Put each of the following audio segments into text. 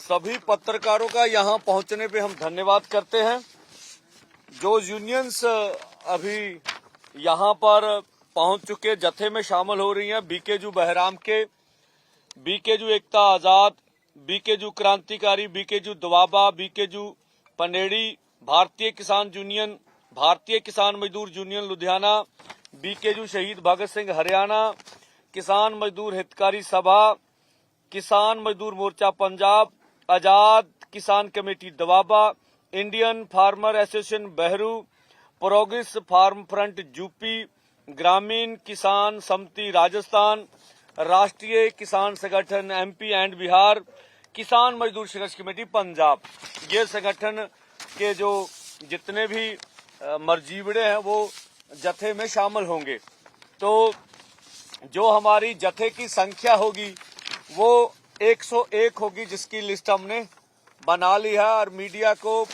सभी पत्रकारों का यहाँ पहुँचने पे हम धन्यवाद करते हैं। जो यूनियंस अभी यहाँ पर पहुँच चुके जत्थे में शामिल हो रही हैं, बीकेजू बहराम के, बीकेजू एकता आजाद, बीकेजू क्रांतिकारी, बीकेजू दोवाबा, बीकेजू पनेड़ी, भारतीय किसान यूनियन, भारतीय किसान मजदूर यूनियन लुधियाना, बीकेजू शहीद भगत सिंह हरियाणा, किसान मजदूर हितकारी सभा, किसान मजदूर मोर्चा पंजाब, आजाद किसान कमेटी दोवाबा, इंडियन फार्मर एसोसिएशन बहरू, प्रोग्रेस फार्म फ्रंट यूपी, ग्रामीण किसान समिति राजस्थान, राष्ट्रीय किसान संगठन एमपी एंड बिहार, किसान मजदूर संघर्ष कमेटी पंजाब, ये संगठन के जो जितने भी मर्जीवड़े हैं वो जत्थे में शामिल होंगे। तो जो हमारी जत्थे की संख्या होगी वो 101 होगी, जिसकी लिस्ट हमने बना ली है और मीडिया को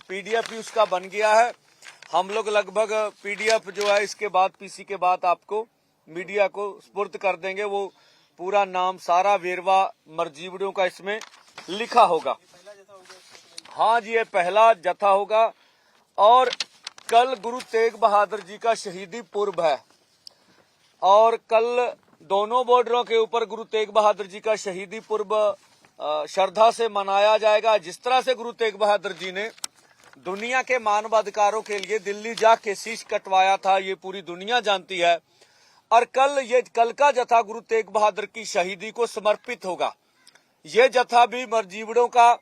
पीडीएफ भी उसका बन गया है। हम लोग लगभग पीडीएफ जो है इसके बाद पीसी के बाद आपको मीडिया को सुपुर्द कर देंगे। वो पूरा नाम सारा वेरवा मर्जीवड़ियों का इसमें लिखा होगा। हाँ जी, ये पहला जत्था होगा और कल गुरु तेग बहादुर जी का शहीदी पूर्व है और कल दोनों बॉर्डरों के ऊपर गुरु तेग बहादुर जी का शहीदी पूर्व श्रद्धा से मनाया जाएगा। जिस तरह से गुरु तेग बहादुर जी ने दुनिया के मानवाधिकारों के लिए दिल्ली जाके शीश कटवाया था, ये पूरी दुनिया जानती है। और कल का जत्था गुरु तेग बहादुर की शहीदी को समर्पित होगा। ये जत्था भी मर्जीवड़ों का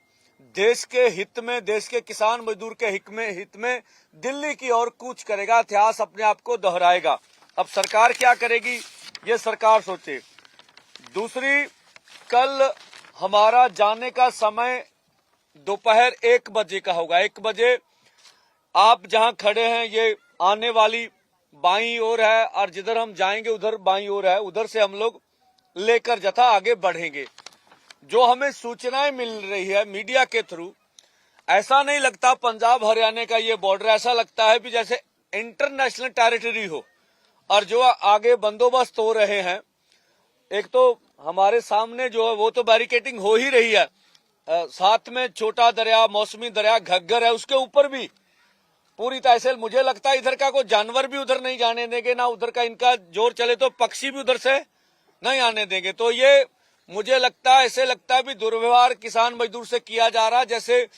देश के हित में, देश के किसान मजदूर के हित में दिल्ली की ओर कूच करेगा, इतिहास अपने आप को दोहराएगा। अब सरकार क्या करेगी ये सरकार सोचे। दूसरी, कल हमारा जाने का समय दोपहर 1 बजे का होगा। 1 बजे आप जहां खड़े हैं ये आने वाली बाईं ओर है और जिधर हम जाएंगे उधर बाईं ओर है, उधर से हम लोग लेकर जत्था आगे बढ़ेंगे। जो हमें सूचनाएं मिल रही है मीडिया के थ्रू, ऐसा नहीं लगता पंजाब हरियाणा का ये बॉर्डर, ऐसा लगता है कि जैसे इंटरनेशनल टेरिटरी हो। और जो आगे बंदोबस्त हो रहे हैं, एक तो हमारे सामने जो है वो तो बैरिकेटिंग हो ही रही है, साथ में छोटा दरिया, मौसमी दरिया घग्गर है, उसके ऊपर भी पूरी तरह से मुझे लगता है इधर का कोई जानवर भी उधर नहीं जाने देंगे, ना उधर का इनका जोर चले तो पक्षी भी उधर से नहीं आने देंगे। तो ये मुझे लगता है, ऐसे लगता है भी दुर्व्यवहार किसान मजदूर से किया जा रहा है, जैसे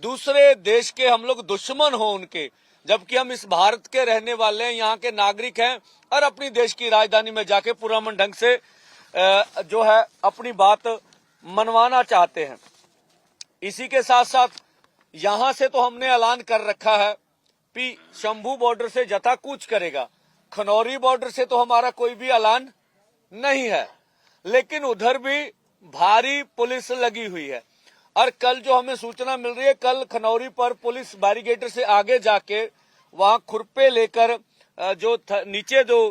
दूसरे देश के हम लोग दुश्मन हो उनके, जबकि हम इस भारत के रहने वाले हैं, यहाँ के नागरिक हैं और अपनी देश की राजधानी में जाके पुरअमन ढंग से जो है अपनी बात मनवाना चाहते हैं। इसी के साथ साथ यहां से तो हमने ऐलान कर रखा है कि शंभू बॉर्डर से जत्था कूच करेगा। खनौरी बॉर्डर से तो हमारा कोई भी ऐलान नहीं है, लेकिन उधर भी भारी पुलिस लगी हुई है। और कल जो हमें सूचना मिल रही है, कल खनौरी पर पुलिस बैरिकेड से आगे जाके वहां खुरपे लेकर जो नीचे जो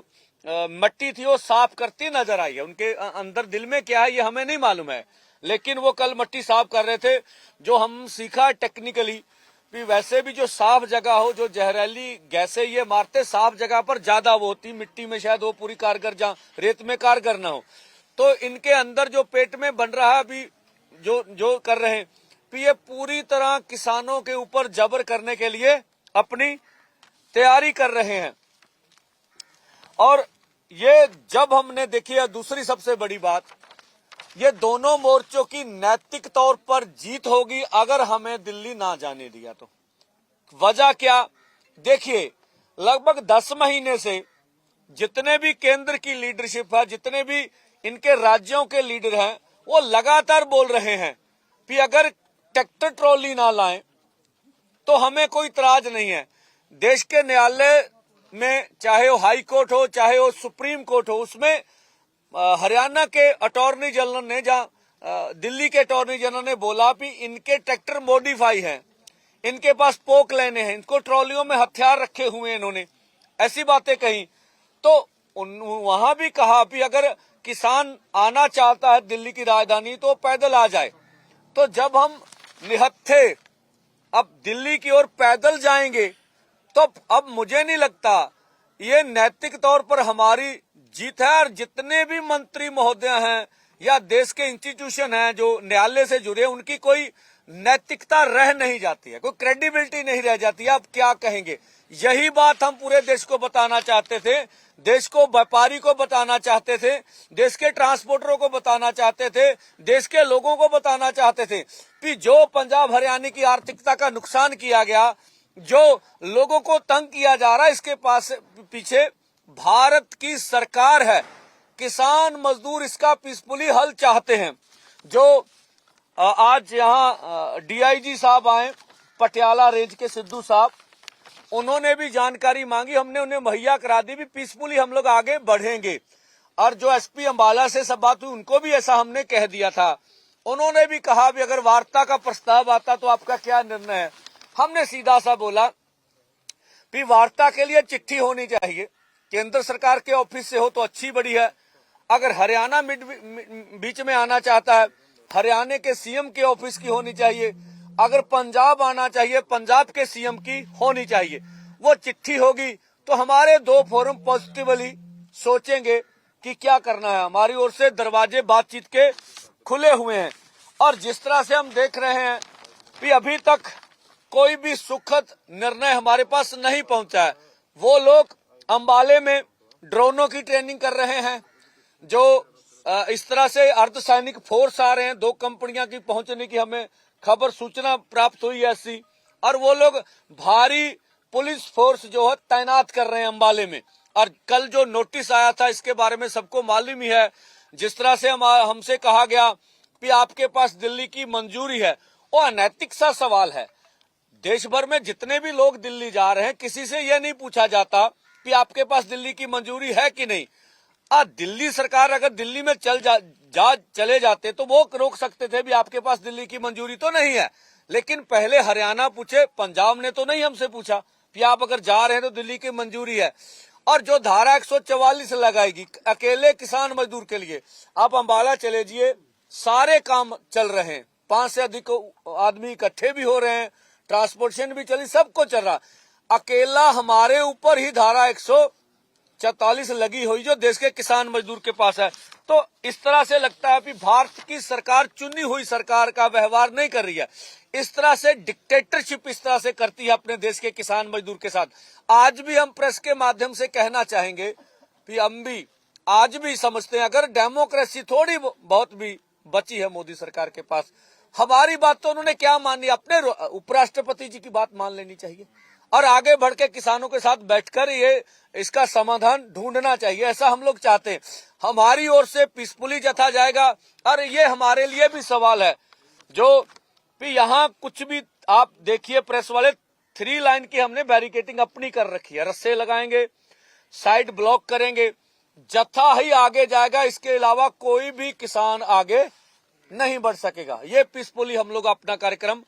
मट्टी थी वो साफ करती नजर आई है। उनके अंदर दिल में क्या है ये हमें नहीं मालूम है, लेकिन वो कल मट्टी साफ कर रहे थे। जो हम सीखा टेक्निकली भी, वैसे भी जो साफ जगह हो, जो जहरीली गैसें ये मारते साफ जगह पर ज्यादा वो होती, मिट्टी में शायद वो पूरी कारगर, जहाँ रेत में कारगर ना हो। तो इनके अंदर जो पेट में बन रहा है अभी जो कर रहे हैं, कि ये पूरी तरह किसानों के ऊपर जबर करने के लिए अपनी तैयारी कर रहे हैं। और ये जब हमने देखी है, दूसरी सबसे बड़ी बात, ये दोनों मोर्चों की नैतिक तौर पर जीत होगी अगर हमें दिल्ली ना जाने दिया तो। वजह क्या, देखिए लगभग 10 महीने से जितने भी केंद्र की लीडरशिप है, जितने भी इनके राज्यों के लीडर हैं, वो लगातार बोल रहे हैं कि अगर ट्रैक्टर ट्रॉली ना लाएं तो हमें कोई इतराज नहीं है। देश के न्यायालय में, चाहे वो हाई कोर्ट हो चाहे वो सुप्रीम कोर्ट हो, उसमें हरियाणा के अटॉर्नी जनरल ने, जहां दिल्ली के अटॉर्नी जनरल ने बोला कि इनके ट्रैक्टर मॉडिफाई हैं, इनके पास पोक लेने हैं, इनको ट्रॉलियों में हथियार रखे हुए हैं, इन्होंने ऐसी बातें कही। तो वहां भी कहा कि अगर किसान आना चाहता है दिल्ली की राजधानी तो पैदल आ जाए। तो जब हम निहत्थे अब दिल्ली की ओर पैदल जाएंगे तो अब मुझे नहीं लगता ये नैतिक तौर पर हमारी जीत है। और जितने भी मंत्री महोदय हैं या देश के इंस्टीट्यूशन हैं जो न्यायालय से जुड़े, उनकी कोई नैतिकता रह नहीं जाती है, कोई क्रेडिबिलिटी नहीं रह जाती है। आप क्या कहेंगे? यही बात हम पूरे देश को बताना चाहते थे, देश को व्यापारी को बताना चाहते थे, देश के ट्रांसपोर्टरों को बताना चाहते थे, देश के लोगों को बताना चाहते थे कि जो पंजाब हरियाणा की आर्थिकता का नुकसान किया गया, जो लोगों को तंग किया जा रहा है, इसके पास पीछे भारत की सरकार है। किसान मजदूर इसका पीसफुली हल चाहते हैं। जो आज यहाँ डीआईजी साहब आए, पटियाला रेंज के सिद्धू साहब, उन्होंने भी जानकारी मांगी, हमने उन्हें मुहैया करा दी भी पीसफुली हम लोग आगे बढ़ेंगे। और जो एसपी अंबाला से सब बात हुई, उनको भी ऐसा हमने कह दिया था। उन्होंने भी कहा भी अगर वार्ता का प्रस्ताव आता तो आपका क्या निर्णय है। हमने सीधा सा बोला कि वार्ता के लिए चिट्ठी होनी चाहिए, केंद्र सरकार के ऑफिस से हो तो अच्छी बड़ी है। अगर हरियाणा बीच में आना चाहता है, हरियाणा के सीएम के ऑफिस की होनी चाहिए। अगर पंजाब आना चाहिए, पंजाब के सीएम की होनी चाहिए। वो चिट्ठी होगी तो हमारे दो फोरम पॉजिटिवली सोचेंगे कि क्या करना है। हमारी ओर से दरवाजे बातचीत के खुले हुए हैं। और जिस तरह से हम देख रहे हैं कि अभी तक कोई भी सुखद निर्णय हमारे पास नहीं पहुंचा है। वो लोग अंबाले में ड्रोनों की ट्रेनिंग कर रहे हैं, जो इस तरह से अर्धसैनिक फोर्स आ रहे हैं। 2 कंपनियां की पहुंचने की हमें खबर सूचना प्राप्त हुई है ऐसी। और वो लोग भारी पुलिस फोर्स जो है तैनात कर रहे हैं अंबाले में। और कल जो नोटिस आया था इसके बारे में सबको मालूम ही है। जिस तरह से हमसे कहा गया कि आपके पास दिल्ली की मंजूरी है, वो अनैतिक सा सवाल है। देश भर में जितने भी लोग दिल्ली जा रहे हैं, किसी से यह नहीं पूछा जाता कि आपके पास दिल्ली की मंजूरी है कि नहीं। दिल्ली सरकार अगर दिल्ली में चले जाते तो वो रोक सकते थे भी आपके पास दिल्ली की मंजूरी तो नहीं है। लेकिन पहले हरियाणा पूछे, पंजाब ने तो नहीं हमसे पूछा कि आप अगर जा रहे हैं तो दिल्ली की मंजूरी है। और जो धारा 144 लगाएगी अकेले किसान मजदूर के लिए, आप अंबाला चले जाइए, सारे काम चल रहे हैं, 5 से अधिक आदमी इकट्ठे भी हो रहे हैं, ट्रांसपोर्टेशन भी चली, सब कुछ चल रहा। अकेला हमारे ऊपर ही धारा 144 लगी हुई जो देश के किसान मजदूर के पास है। तो इस तरह से लगता है कि भारत की सरकार चुनी हुई सरकार का व्यवहार नहीं कर रही है। इस तरह से डिक्टेटरशिप इस तरह से करती है अपने देश के किसान मजदूर के साथ। आज भी हम प्रेस के माध्यम से कहना चाहेंगे कि हम भी आज भी समझते हैं अगर डेमोक्रेसी थोड़ी बहुत भी बची है मोदी सरकार के पास, हमारी बात तो उन्होंने क्या मानी, अपने उपराष्ट्रपति जी की बात मान लेनी चाहिए और आगे बढ़ के किसानों के साथ बैठकर ये इसका समाधान ढूंढना चाहिए। ऐसा हम लोग चाहते हैं। हमारी ओर से पीसफुली जथा जाएगा। और ये हमारे लिए भी सवाल है जो भी यहाँ कुछ भी आप देखिए, प्रेस वाले 3 लाइन की हमने बैरिकेटिंग अपनी कर रखी है, रस्से लगाएंगे, साइड ब्लॉक करेंगे, जत्था ही आगे जाएगा। इसके अलावा कोई भी किसान आगे नहीं बढ़ सकेगा। ये पीसफुली हम लोग अपना कार्यक्रम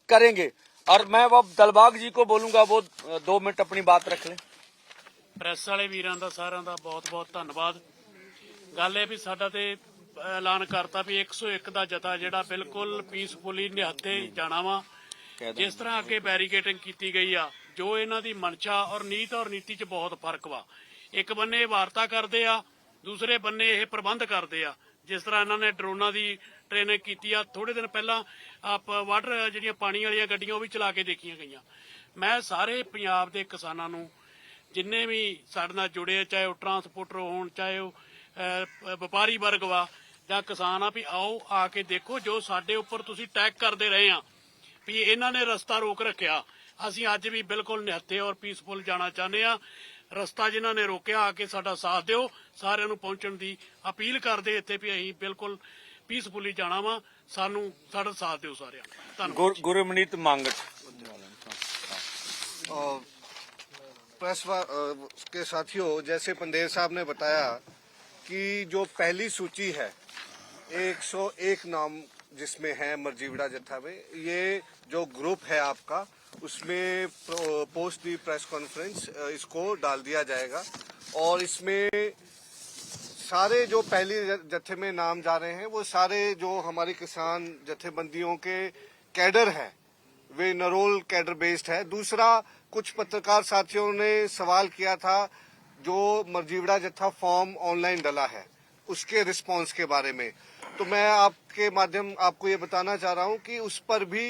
करेंगे। और मैं अब दलबाग जी को बोलूंगा, वो 2 मिनट अपनी बात रख लें। ਪ੍ਰੈਸ ਵਾਲੇ ਵੀਰਾਂ ਦਾ ਸਾਰਿਆਂ ਦਾ ਬਹੁਤ-ਬਹੁਤ ਧੰਨਵਾਦ। ਗੱਲ ਇਹ ਵੀ ਸਾਡਾ ਤੇ ਐਲਾਨ ਕਰਤਾ ਵੀ 101 ਦਾ ਜਥਾ ਜਿਹੜਾ ਬਿਲਕੁਲ ਪੀਸਫੁਲੀ ਨਿਹੱਥੇ ਜਾਣਾ ਵਾ। ਜਿਸ ਤਰ੍ਹਾਂ ਅੱਗੇ ਬੈਰੀਕੇਡਿੰਗ ਕੀਤੀ ਗਈ ਆ, ਜੋ ਇਹਨਾਂ ਦੀ ਮਨਸ਼ਾ ਔਰ ਨੀਤ ਔਰ ਨੀਤੀ 'ਚ ਬਹੁਤ ਫਰਕ ਵਾ। ਇੱਕ ਬੰਨੇ ਵਾਰਤਾ ਕਰਦੇ ਆ, ਦੂਸਰੇ ਬੰਨੇ ਇਹ ਪ੍ਰਬੰਧ ਕਰਦੇ ਆ। ਜਿਸ ਤਰ੍ਹਾਂ ਇਹਨਾਂ ਨੇ ਡਰੋਨਾਂ ਦੀ ਟ੍ਰੇਨਿੰਗ ਕੀਤੀ ਆ, ਥੋੜੇ ਦਿਨ ਪਹਿਲਾਂ ਵਾਟਰ ਜਿਹੜੀਆਂ ਪਾਣੀ ਵਾਲੀਆਂ ਗੱਡੀਆਂ ਉਹ ਵੀ ਚਲਾ ਕੇ ਦੇਖੀਆਂ ਗਈਆਂ। ਮੈਂ ਸਾਰੇ ਪੰਜਾਬ ਦੇ ਕਿਸਾਨਾਂ ਨੂੰ ਜਿੰਨੇ ਵੀ ਸਾਡੇ ਨਾਲ ਜੁੜੇ, ਚਾਹੇ ਉਹ ਟਰਾਂਸਪੋਰਟਰ ਹੋਣ, ਚਾਹੇ ਉਹ ਵਪਾਰੀ ਵਰਗ ਵਾ ਜਾਂ ਕਿਸਾਨ ਆ, ਵੀ ਆਓ ਆ ਕੇ ਦੇਖੋ ਜੋ ਸਾਡੇ ਉੱਪਰ ਤੁਸੀਂ ਟੈਗ ਕਰਦੇ ਰਹੇ ਆ ਵੀ ਇਹਨਾਂ ਨੇ ਰਸਤਾ ਰੋਕ ਰੱਖਿਆ। ਅਸੀਂ ਅੱਜ ਵੀ ਬਿਲਕੁਲ ਨਿਹੱਥੇ ਔਰ ਪੀਸਫੁਲ ਜਾਣਾ ਚਾਹੁੰਦੇ ਆ। ਰਸਤਾ ਜਿਨ੍ਹਾਂ ਨੇ ਰੋਕਿਆ ਆ ਕੇ ਸਾਡਾ ਸਾਥ ਦਿਓ। ਸਾਰਿਆਂ ਨੂੰ ਪਹੁੰਚਣ ਦੀ ਅਪੀਲ ਕਰਦੇ ਇੱਥੇ ਵੀ ਅਸੀਂ ਬਿਲਕੁਲ ਪੀਸਫੁਲੀ ਜਾਣਾ ਵਾ, ਸਾਨੂੰ ਸਾਡਾ ਸਾਥ ਦਿਓ ਸਾਰਿਆਂ। ਧੰਨਵਾਦ। ਗੁਰਮਨੀਤ ਮੰਗਟ प्रेस के साथियों, जैसे पंदेर साहब ने बताया कि जो पहली सूची है 101 नाम जिसमें है मर्जीविड़ा जत्था में, ये जो ग्रुप है आपका, उसमें पोस्ट दी प्रेस कॉन्फ्रेंस इसको डाल दिया जाएगा। और इसमें सारे जो पहली जत्थे में नाम जा रहे हैं वो सारे जो हमारी किसान जत्थेबंदियों के कैडर है, वे नरोल कैडर बेस्ड है। दूसरा, कुछ पत्रकार साथियों ने सवाल किया था जो मर्जीविड़ा जत्था फॉर्म ऑनलाइन डला है उसके रिस्पांस के बारे में। तो मैं आपके माध्यम आपको ये बताना चाह रहा हूं कि उस पर भी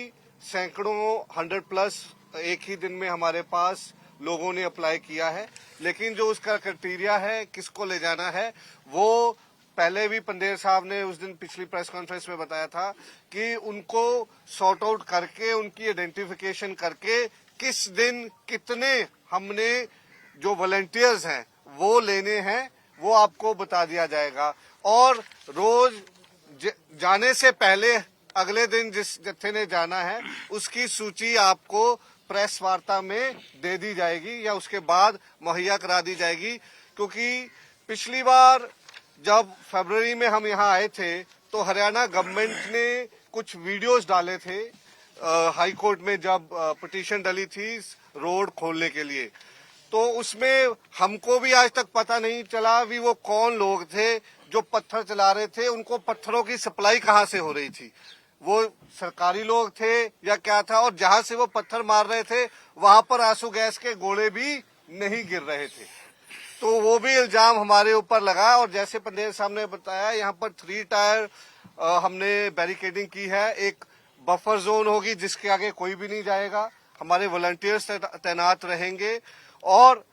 सैकड़ों 100+ एक ही दिन में हमारे पास लोगों ने अप्लाई किया है। लेकिन जो उसका क्राइटेरिया है किसको ले जाना है, वो पहले भी पंदेर साहब ने उस दिन पिछली प्रेस कॉन्फ्रेंस में बताया था कि उनको सॉर्ट आउट करके, उनकी आइडेंटिफिकेशन करके किस दिन कितने हमने जो वॉलंटियर्स हैं वो लेने हैं वो आपको बता दिया जाएगा। और रोज जाने से पहले अगले दिन जिस जत्थे ने जाना है उसकी सूची आपको प्रेस वार्ता में दे दी जाएगी या उसके बाद मुहैया करा दी जाएगी। क्योंकि पिछली बार जब फरवरी में हम यहाँ आए थे तो हरियाणा गवर्नमेंट ने कुछ वीडियोस डाले थे हाई कोर्ट में जब पिटीशन डली थी रोड खोलने के लिए, तो उसमें हमको भी आज तक पता नहीं चला भी वो कौन लोग थे जो पत्थर चला रहे थे, उनको पत्थरों की सप्लाई कहाँ से हो रही थी, वो सरकारी लोग थे या क्या था। और जहां से वो पत्थर मार रहे थे वहां पर आंसू गैस के गोले भी नहीं गिर रहे थे, तो वो भी इल्जाम हमारे ऊपर लगा। और जैसे पंदेर साहब ने बताया यहाँ पर 3 टायर हमने बैरिकेडिंग की है, एक बफर जोन होगी जिसके आगे कोई भी नहीं जाएगा, हमारे वॉलंटियर्स तैनात रहेंगे और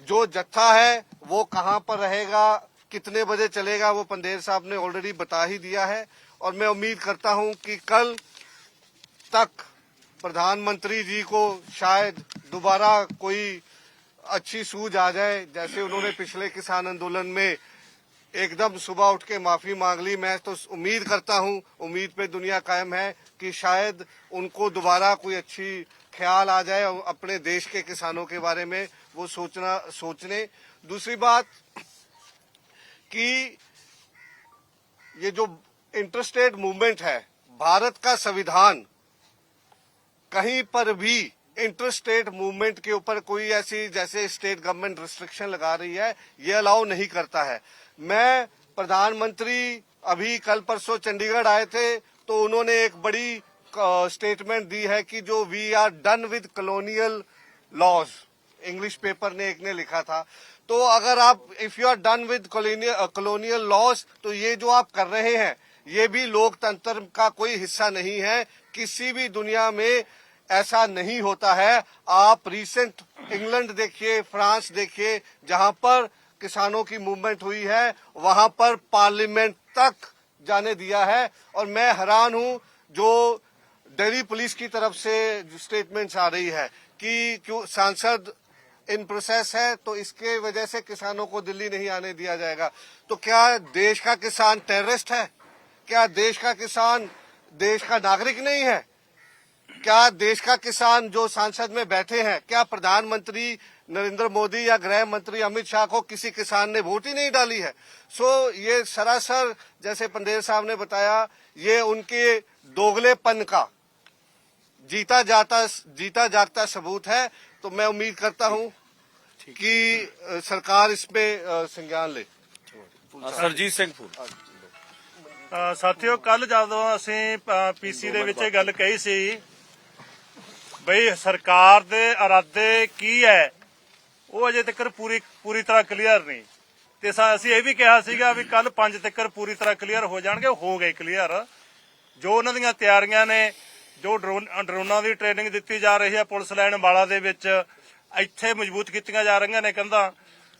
जो जत्था है वो कहाँ पर रहेगा, कितने बजे चलेगा, वो पंदेर साहब ने ऑलरेडी बता ही दिया है। और मैं उम्मीद करता हूं कि कल तक प्रधानमंत्री जी को शायद दोबारा कोई अच्छी सूझ आ जाए, जैसे उन्होंने पिछले किसान आंदोलन में एकदम सुबह उठ के माफी मांग ली। मैं तो उम्मीद करता हूं, उम्मीद पे दुनिया कायम है कि शायद उनको दोबारा कोई अच्छी ख्याल आ जाए और अपने देश के किसानों के बारे में वो सोचने। दूसरी बात कि ये जो इंटरस्टेट मूवमेंट है, भारत का संविधान कहीं पर भी इंटरस्टेट मूवमेंट के ऊपर कोई ऐसी जैसे स्टेट गवर्नमेंट रिस्ट्रिक्शन लगा रही है ये अलाउ नहीं करता है। मैं प्रधानमंत्री अभी कल परसों चंडीगढ़ आए थे तो उन्होंने एक बड़ी स्टेटमेंट दी है कि जो we are done with colonial laws, English paper ने एक ने लिखा था। तो अगर आप if you are done with colonial laws तो ये जो आप कर रहे हैं ये भी लोकतंत्र का कोई हिस्सा नहीं है, किसी भी दुनिया में ऐसा नहीं होता है। आप रिसेंट इंग्लैंड देखिए, फ्रांस देखिए, जहां पर किसानों की मूवमेंट हुई है वहां पर पार्लियामेंट तक जाने दिया है। और मैं हैरान हूं जो दिल्ली पुलिस की तरफ से स्टेटमेंट्स आ रही है कि क्यों सांसद इन प्रोसेस है तो इसके वजह से किसानों को दिल्ली नहीं आने दिया जाएगा। तो क्या देश का किसान टेररिस्ट है? क्या देश का किसान देश का नागरिक नहीं है? क्या देश का किसान जो संसद में बैठे हैं, क्या प्रधानमंत्री नरेंद्र मोदी या गृह मंत्री अमित शाह को किसी किसान ने वोट ही नहीं डाली है? सो ये सरासर जैसे पंदेर साहब ने बताया ये उनके दोगलेपन का जीता जागता सबूत है। तो मैं उम्मीद करता हूं कि सरकार इसमें संज्ञान ले। सरजीत ਸਿੰਘ ਫੂਲ ਸਾਥੀਓ, ਕੱਲ ਜਦੋਂ ਅਸੀਂ ਪੀਸੀ ਦੇ ਵਿੱਚ ਇਹ ਗੱਲ ਕਹੀ ਸੀ ਬਈ ਸਰਕਾਰ ਦੇ ਇਰਾਦੇ ਕੀ ਹੈ ਉਹ ਅਜੇ ਤੱਕ ਪੂਰੀ ਤਰ੍ਹਾਂ ਕਲੀਅਰ ਨਹੀਂ, ਤੇ ਅਸੀਂ ਇਹ ਵੀ ਕਿਹਾ ਸੀਗਾ ਵੀ ਕੱਲ 5 ਤੱਕ ਪੂਰੀ ਤਰ੍ਹਾਂ ਕਲੀਅਰ ਹੋ ਜਾਣਗੇ, ਹੋ ਗਏ ਕਲੀਅਰ। ਜੋ ਉਹਨਾਂ ਦੀਆਂ ਤਿਆਰੀਆਂ ਨੇ, ਜੋ ਡਰੋਨਾਂ ਦੀ ਟ੍ਰੇਨਿੰਗ ਦਿੱਤੀ ਜਾ ਰਹੀ ਹੈ ਪੁਲਿਸ ਲਾਈਨ ਅੰਬਾਲਾ ਦੇ ਵਿੱਚ, ਇੱਥੇ ਮਜ਼ਬੂਤ ਕੀਤੀਆਂ ਜਾ ਰਹੀਆਂ ਨੇ ਕੰਧਾਂ।